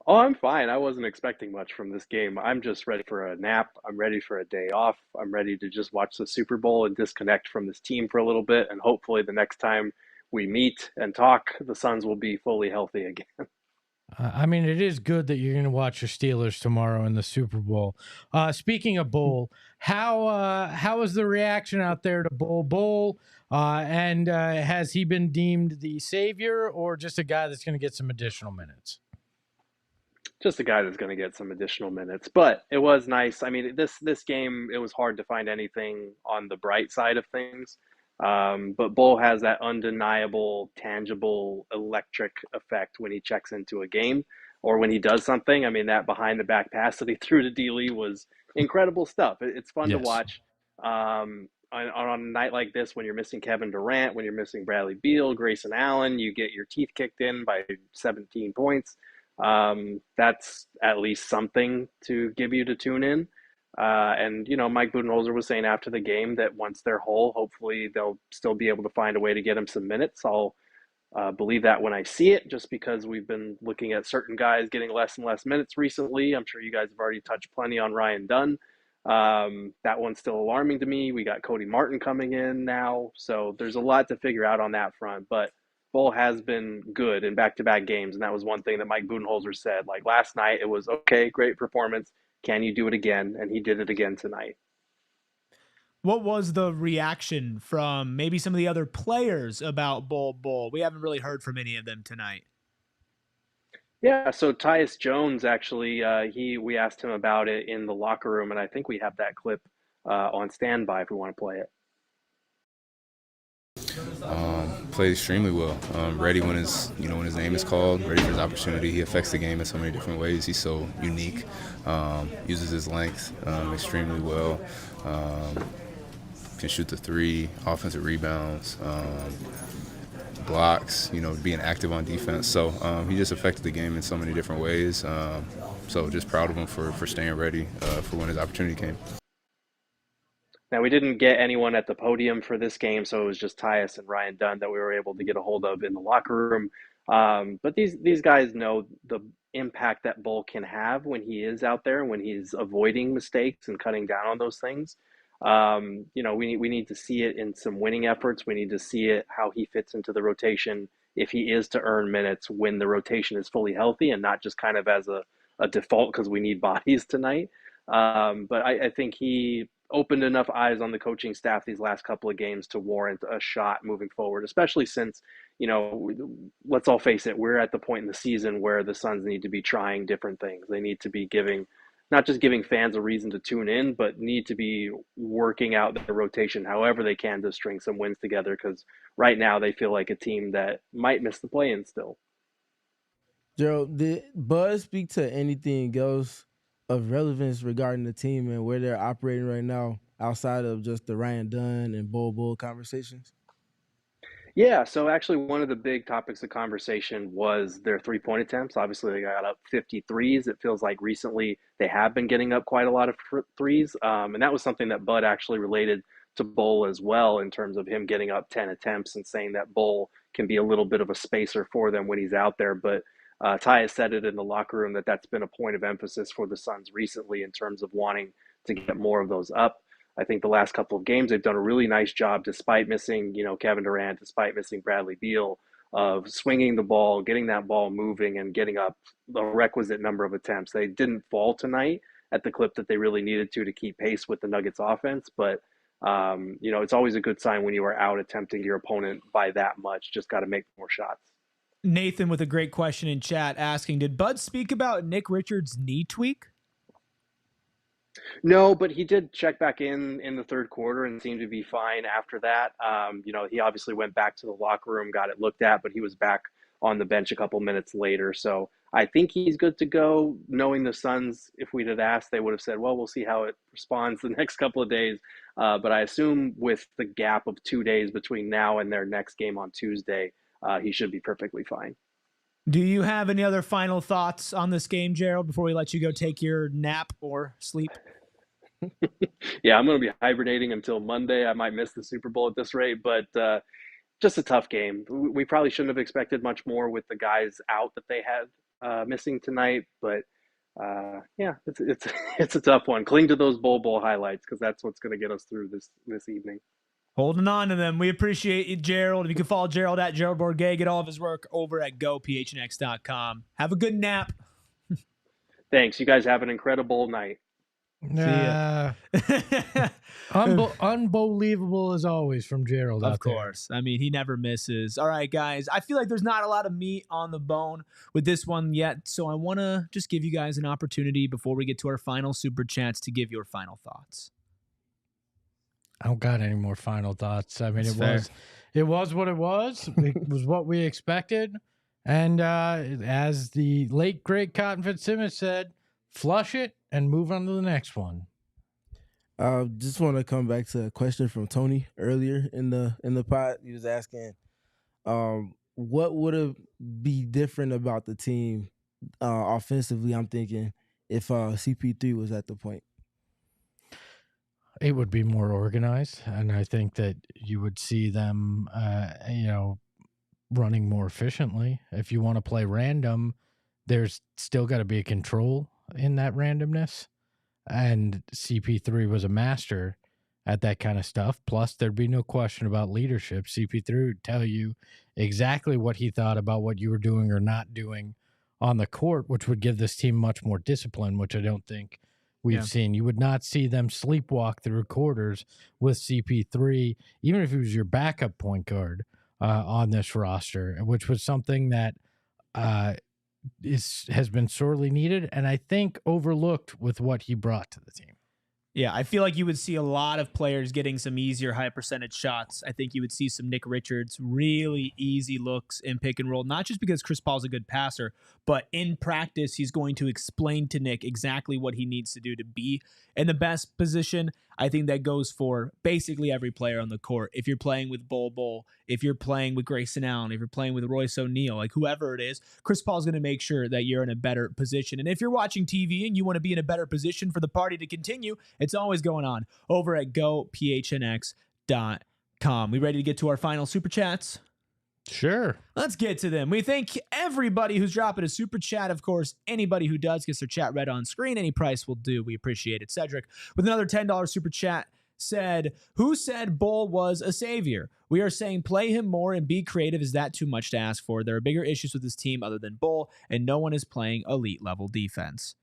Oh, I'm fine. I wasn't expecting much from this game. I'm just ready for a nap. I'm ready for a day off. I'm ready to just watch the Super Bowl and disconnect from this team for a little bit. And hopefully the next time we meet and talk, the Suns will be fully healthy again. I mean, it is good that you're going to watch your Steelers tomorrow in the Super Bowl. Speaking of Bol, how is the reaction out there to Bol Bol? And has he been deemed the savior or just a guy that's going to get some additional minutes? Just a guy that's going to get some additional minutes, but it was nice. I mean, this game, it was hard to find anything on the bright side of things. But Bol has that undeniable, tangible, electric effect when he checks into a game or when he does something. I mean, that behind the back pass that he threw to D-Lee was incredible stuff. It's fun to watch. On a night like this, when you're missing Kevin Durant, when you're missing Bradley Beal, Grayson Allen, you get your teeth kicked in by 17 points. That's at least something to give you to tune in. And, Mike Budenholzer was saying after the game that once they're whole, hopefully they'll still be able to find a way to get him some minutes. I'll believe that when I see it, just because we've been looking at certain guys getting less and less minutes recently. I'm sure you guys have already touched plenty on Ryan Dunn. That one's still alarming to me. We got Cody Martin coming in now. So there's a lot to figure out on that front. But Bol has been good in back-to-back games, and that was one thing that Mike Budenholzer said. Like last night, it was, okay, great performance. Can you do it again? And he did it again tonight. What was the reaction from maybe some of the other players about Bol Bol? We haven't really heard from any of them tonight. Yeah, so Tyus Jones, actually, we asked him about it in the locker room, and I think we have that clip on standby if we want to play it. Played extremely well. Ready when his name is called. Ready for his opportunity. He affects the game in so many different ways. He's so unique. Uses his length extremely well. Can shoot the three. Offensive rebounds. Blocks. Being active on defense. So he just affected the game in so many different ways. So just proud of him for staying ready for when his opportunity came. Now, we didn't get anyone at the podium for this game, so it was just Tyus and Ryan Dunn that we were able to get a hold of in the locker room. But these guys know the impact that Bol can have when he is out there, when he's avoiding mistakes and cutting down on those things. We need to see it in some winning efforts. We need to see it how he fits into the rotation if he is to earn minutes when the rotation is fully healthy and not just kind of as a a default because we need bodies tonight. But I think he opened enough eyes on the coaching staff these last couple of games to warrant a shot moving forward, especially since, let's all face it, we're at the point in the season where the Suns need to be trying different things. They need to be not just giving fans a reason to tune in, but need to be working out the rotation however they can to string some wins together, because right now they feel like a team that might miss the play-in still. Gerald, did Bud speak to anything else of relevance regarding the team and where they're operating right now outside of just the Ryan Dunn and Bol Bol conversations? Yeah, so actually one of the big topics of conversation was their three-point attempts. Obviously, they got up 53s. It feels like recently they have been getting up quite a lot of threes. And that was something that Bud actually related to Bol as well, in terms of him getting up 10 attempts and saying that Bol can be a little bit of a spacer for them when he's out there. But Tyus said it in the locker room that that's been a point of emphasis for the Suns recently in terms of wanting to get more of those up. I think the last couple of games they've done a really nice job, despite missing, Kevin Durant, despite missing Bradley Beal, of swinging the ball, getting that ball moving, and getting up the requisite number of attempts. They didn't fall tonight at the clip that they really needed to keep pace with the Nuggets offense, but it's always a good sign when you are out attempting your opponent by that much. Just got to make more shots. Nathan with a great question in chat asking, did Bud speak about Nick Richards' knee tweak? No, but he did check back in the third quarter and seemed to be fine after that. He obviously went back to the locker room, got it looked at, but he was back on the bench a couple minutes later. So I think he's good to go. Knowing the Suns, if we'd have asked, they would have said, well, we'll see how it responds the next couple of days. But I assume with the gap of 2 days between now and their next game on Tuesday, he should be perfectly fine. Do you have any other final thoughts on this game, Gerald, before we let you go take your nap or sleep? Yeah, I'm going to be hibernating until Monday. I might miss the Super Bowl at this rate, but just a tough game. We probably shouldn't have expected much more with the guys out that they had missing tonight. But it's a tough one. Cling to those Bol Bol highlights, because that's what's going to get us through this evening. Holding on to them. We appreciate you, Gerald. If you can follow Gerald at Gerald Bourget, get all of his work over at gophnx.com. Have a good nap. Thanks. You guys have an incredible night. Unbelievable as always from Gerald. Of course. I mean, he never misses. All right, guys. I feel like there's not a lot of meat on the bone with this one yet, so I want to just give you guys an opportunity before we get to our final super chats to give your final thoughts. I don't got any more final thoughts. I mean, it was what it was. It was what we expected. And as the late, great Cotton Fitzsimmons said, flush it and move on to the next one. Just want to come back to a question from Tony earlier in the pod. He was asking, what would be different about the team offensively, I'm thinking, if CP3 was at the point? It would be more organized, and I think that you would see them, running more efficiently. If you want to play random, there's still got to be a control in that randomness, and CP3 was a master at that kind of stuff. Plus, there'd be no question about leadership. CP3 would tell you exactly what he thought about what you were doing or not doing on the court, which would give this team much more discipline, which I don't think we've seen. You would not see them sleepwalk through quarters with CP3, even if he was your backup point guard on this roster, which was something that has been sorely needed and I think overlooked with what he brought to the team. Yeah, I feel like you would see a lot of players getting some easier high percentage shots. I think you would see some Nick Richards really easy looks in pick and roll, not just because Chris Paul's a good passer, but in practice, he's going to explain to Nick exactly what he needs to do to be in the best position. I think that goes for basically every player on the court. If you're playing with Bol Bol, if you're playing with Grayson Allen, if you're playing with Royce O'Neal, like whoever it is, Chris Paul's going to make sure that you're in a better position. And if you're watching TV and you want to be in a better position for the party to continue, it's always going on over at gophnx.com. We ready to get to our final super chats? Sure. Let's get to them. We thank everybody who's dropping a super chat. Of course, anybody who does gets their chat read on screen. Any price will do. We appreciate it. Cedric with another $10 super chat said, who said Bol was a savior? We are saying play him more and be creative. Is that too much to ask for? There are bigger issues with this team other than Bol, and no one is playing elite level defense.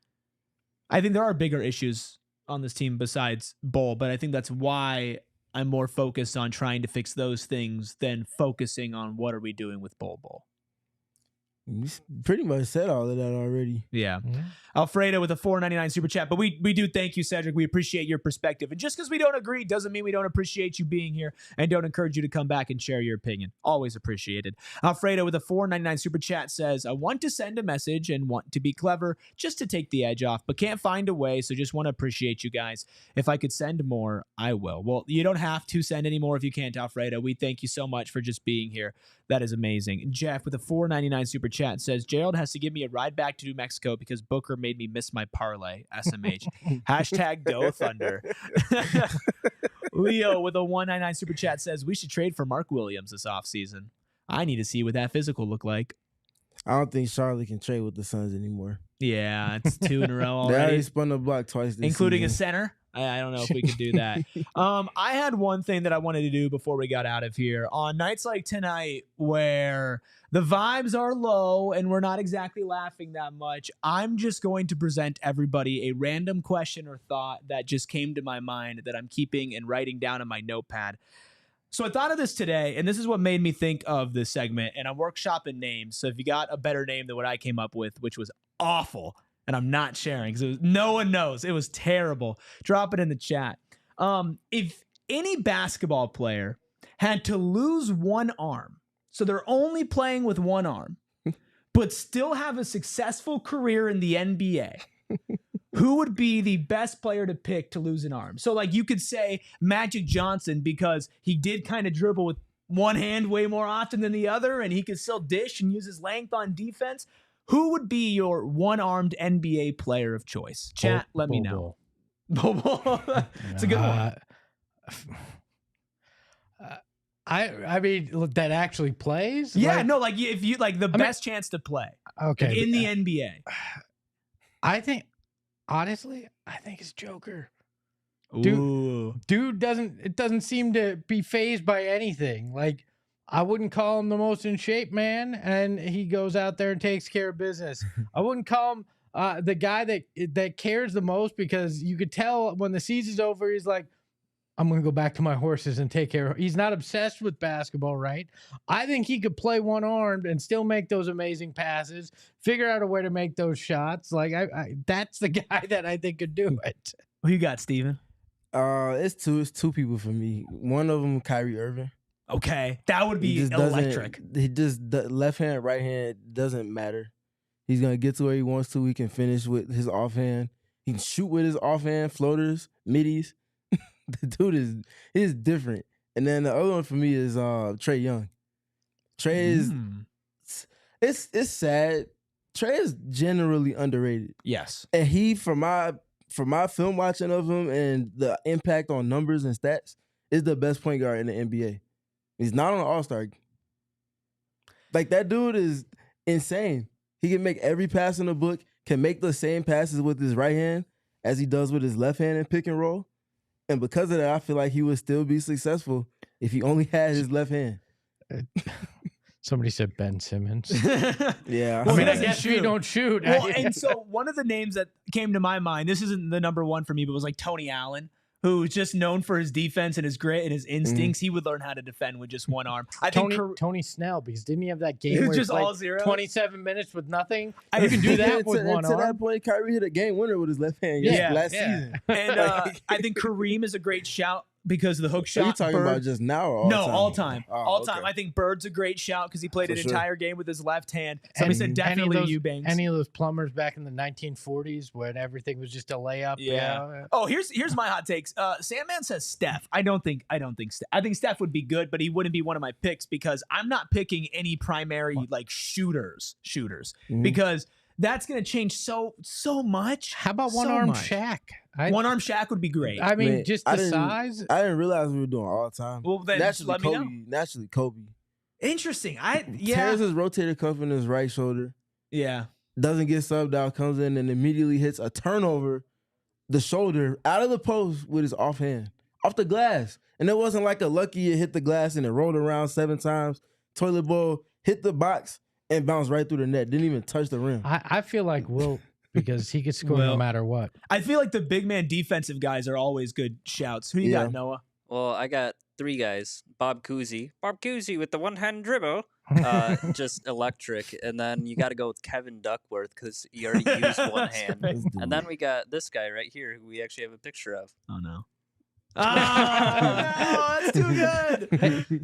I think there are bigger issues on this team besides Bol, but I think that's why I'm more focused on trying to fix those things than focusing on what are we doing with Bol. We pretty much said all of that already. Yeah. Alfredo with a $4.99 super chat. But we do thank you, Cedric. We appreciate your perspective. And just because we don't agree doesn't mean we don't appreciate you being here and don't encourage you to come back and share your opinion. Always appreciated. Alfredo with a $4.99 super chat says, I want to send a message and want to be clever just to take the edge off, but can't find a way. So just want to appreciate you guys. If I could send more, I will. Well, you don't have to send any more if you can't, Alfredo. We thank you so much for just being here. That is amazing. Jeff with a $4.99 super chat says, Gerald has to give me a ride back to New Mexico because Booker made me miss my parlay. SMH. Hashtag go Thunder. Leo with a $1.99 super chat says, we should trade for Mark Williams this offseason. I need to see what that physical look like. I don't think Charlotte can trade with the Suns anymore. Yeah, it's 2 in a row They already. already spun the block twice this Including season. a center. I don't know if we could do that. I had one thing that I wanted to do before we got out of here. On nights like tonight where the vibes are low and we're not exactly laughing that much, I'm just going to present everybody a random question or thought that just came to my mind that I'm keeping and writing down in my notepad. So I thought of this today, and this is what made me think of this segment, and I'm workshopping names. So if you got a better name than what I came up with, which was awful, and I'm not sharing because no one knows. It was terrible. Drop it in the chat. If any basketball player had to lose one arm, so they're only playing with one arm, but still have a successful career in the NBA, who would be the best player to pick to lose an arm? So like you could say Magic Johnson because he did kind of dribble with one hand way more often than the other, and he could still dish and use his length on defense. Who would be your one-armed NBA player of choice? Chat, let me know. Bol Bol. It's a good one. I mean, look, that actually plays? Yeah, no, like if you like the best chance to play. Okay. Like, in the NBA. I think, honestly, I think it's Joker. Ooh. Dude doesn't seem to be fazed by anything. Like, I wouldn't call him the most in shape man, and he goes out there and takes care of business. I wouldn't call him the guy that cares the most, because you could tell when the season's over, he's like, I'm going to go back to my horses and take care of. He's not obsessed with basketball, right? I think he could play one-armed and still make those amazing passes, figure out a way to make those shots. Like, that's the guy that I think could do it. Who you got, Steven? It's two people for me. One of them, Kyrie Irving. Okay, that would be electric. The left hand, right hand doesn't matter. He's gonna get to where he wants to. He can finish with his offhand. He can shoot with his offhand, floaters, middies. The dude is different. And then the other one for me is Trae Young. Trae is it's sad. Trae is generally underrated. Yes, and he for my film watching of him and the impact on numbers and stats is the best point guard in the NBA. He's not on the All-Star. Like, that dude is insane. He can make every pass in the book, can make the same passes with his right hand as he does with his left hand in pick and roll. And because of that, I feel like he would still be successful if he only had his left hand. Somebody said Ben Simmons. Yeah. I mean, I guess we don't shoot. Well, and so one of the names that came to my mind, this isn't the number one for me, but was like Tony Allen, who's just known for his defense and his grit and his instincts. He would learn how to defend with just one arm. I think Tony Snell, because didn't he have that game where just he played all zeros? 27 minutes with nothing? You can do that with one arm. To that point, Kyrie hit a game winner with his left hand last season. And I think Kareem is a great shout because of the hook shot. Are you talking about just now or all time? No, all time. Oh, all okay. time. I think Bird's a great shout because he played an sure. entire game with his left hand. Somebody said definitely Eubanks. Any of those plumbers back in the 1940s when everything was just a layup. Yeah. Oh, here's my hot takes. Sandman says Steph. I don't think Steph. I think Steph would be good, but he wouldn't be one of my picks because I'm not picking any primary like shooters because that's going to change so much. How about one-armed Shaq? One-armed Shaq would be great. I mean, just the size. I didn't realize we were doing all the time. Well, then let me know. Naturally, Kobe. Interesting. Tears his rotator cuff in his right shoulder. Yeah. Doesn't get subbed out, comes in and immediately hits a turnover, the shoulder, out of the post with his offhand. off the glass. And it wasn't like a lucky it hit the glass and it rolled around 7 times. Toilet bowl hit the box and bounced right through the net. Didn't even touch the rim. I feel like Wilt, because he could score no matter what. I feel like the big man defensive guys are always good shouts. Who you got, Noah? Well, I got 3 guys. Bob Cousy with the one-hand dribble. Just electric. And then you got to go with Kevin Duckworth because he already used one hand. And then we got this guy right here who we actually have a picture of. Oh, no. Oh, no, that's too good.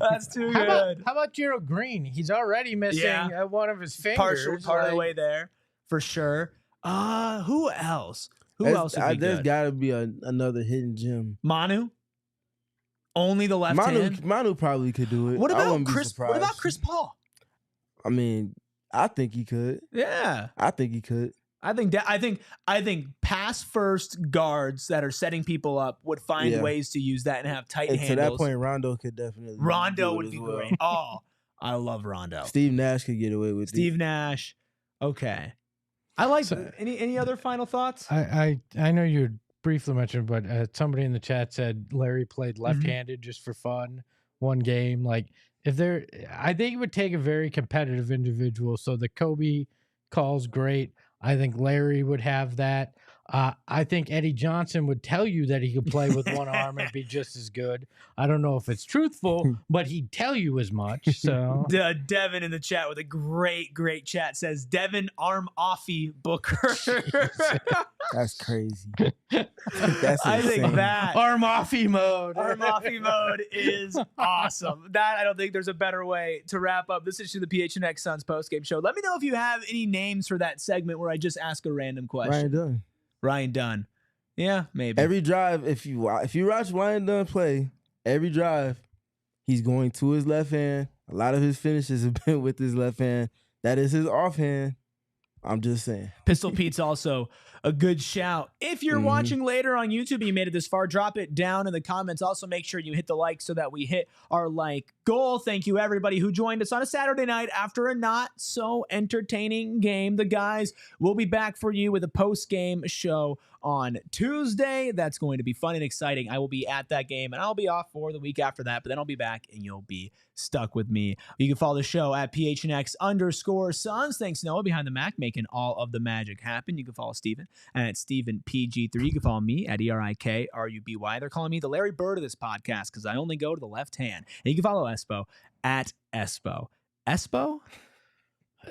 That's too good. How about Gerald Green? He's already missing one of his fingers. Part of the way there, for sure. Who else? Who else would be good? There's got to be another hidden gem. Manu? Only the left hand? Manu probably could do it. What about Chris Paul? I mean, I think he could. Yeah. I think he could. I think pass first guards that are setting people up would find ways to use that and have tight handles. To that point, Rondo could definitely. Rondo would be great. Oh, I love Rondo. Steve Nash could get away with it. Steve Nash. Okay. I like that. Any other final thoughts? I know you briefly mentioned, but somebody in the chat said Larry played left-handed just for fun one game. Like I think it would take a very competitive individual. So the Kobe call's great. I think Larry would have that. I think Eddie Johnson would tell you that he could play with one arm and be just as good. I don't know if it's truthful, but he'd tell you as much. So Devin in the chat with a great chat says Devin arm offy Booker. That's crazy. That's I think that arm offy mode. Arm offy mode is awesome. That I don't think there's a better way to wrap up this issue of the PHNX Suns postgame show. Let me know if you have any names for that segment where I just ask a random question. Ryan Dunn. Yeah, maybe. Every drive, if you watch Ryan Dunn play, every drive, he's going to his left hand. A lot of his finishes have been with his left hand. That is his offhand. I'm just saying. Pistol Pete's also a good shout. If you're watching later on YouTube and you made it this far, drop it down in the comments. Also, make sure you hit the like so that we hit our like goal. Thank you, everybody who joined us on a Saturday night after a not so entertaining game. The guys will be back for you with a post-game show on Tuesday. That's going to be fun and exciting. I will be at that game, and I'll be off for the week after that, but then I'll be back, and you'll be stuck with me. You can follow the show at PHNX_Suns. Thanks, Noah, behind the Mac, making all of the magic happen. You can follow Steven at StevenPG3. You can follow me at ERIKRUBY. They're calling me the Larry Bird of this podcast because I only go to the left hand. And you can follow Espo at Espo. Espo?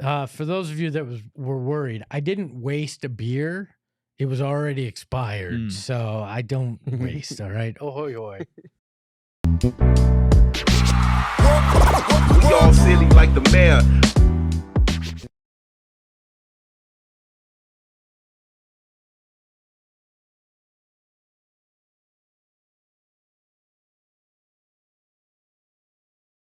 For those of you that were worried, I didn't waste a beer. It was already expired, so I don't waste, all right? Oh, hoi, hoi. We all silly like the mayor.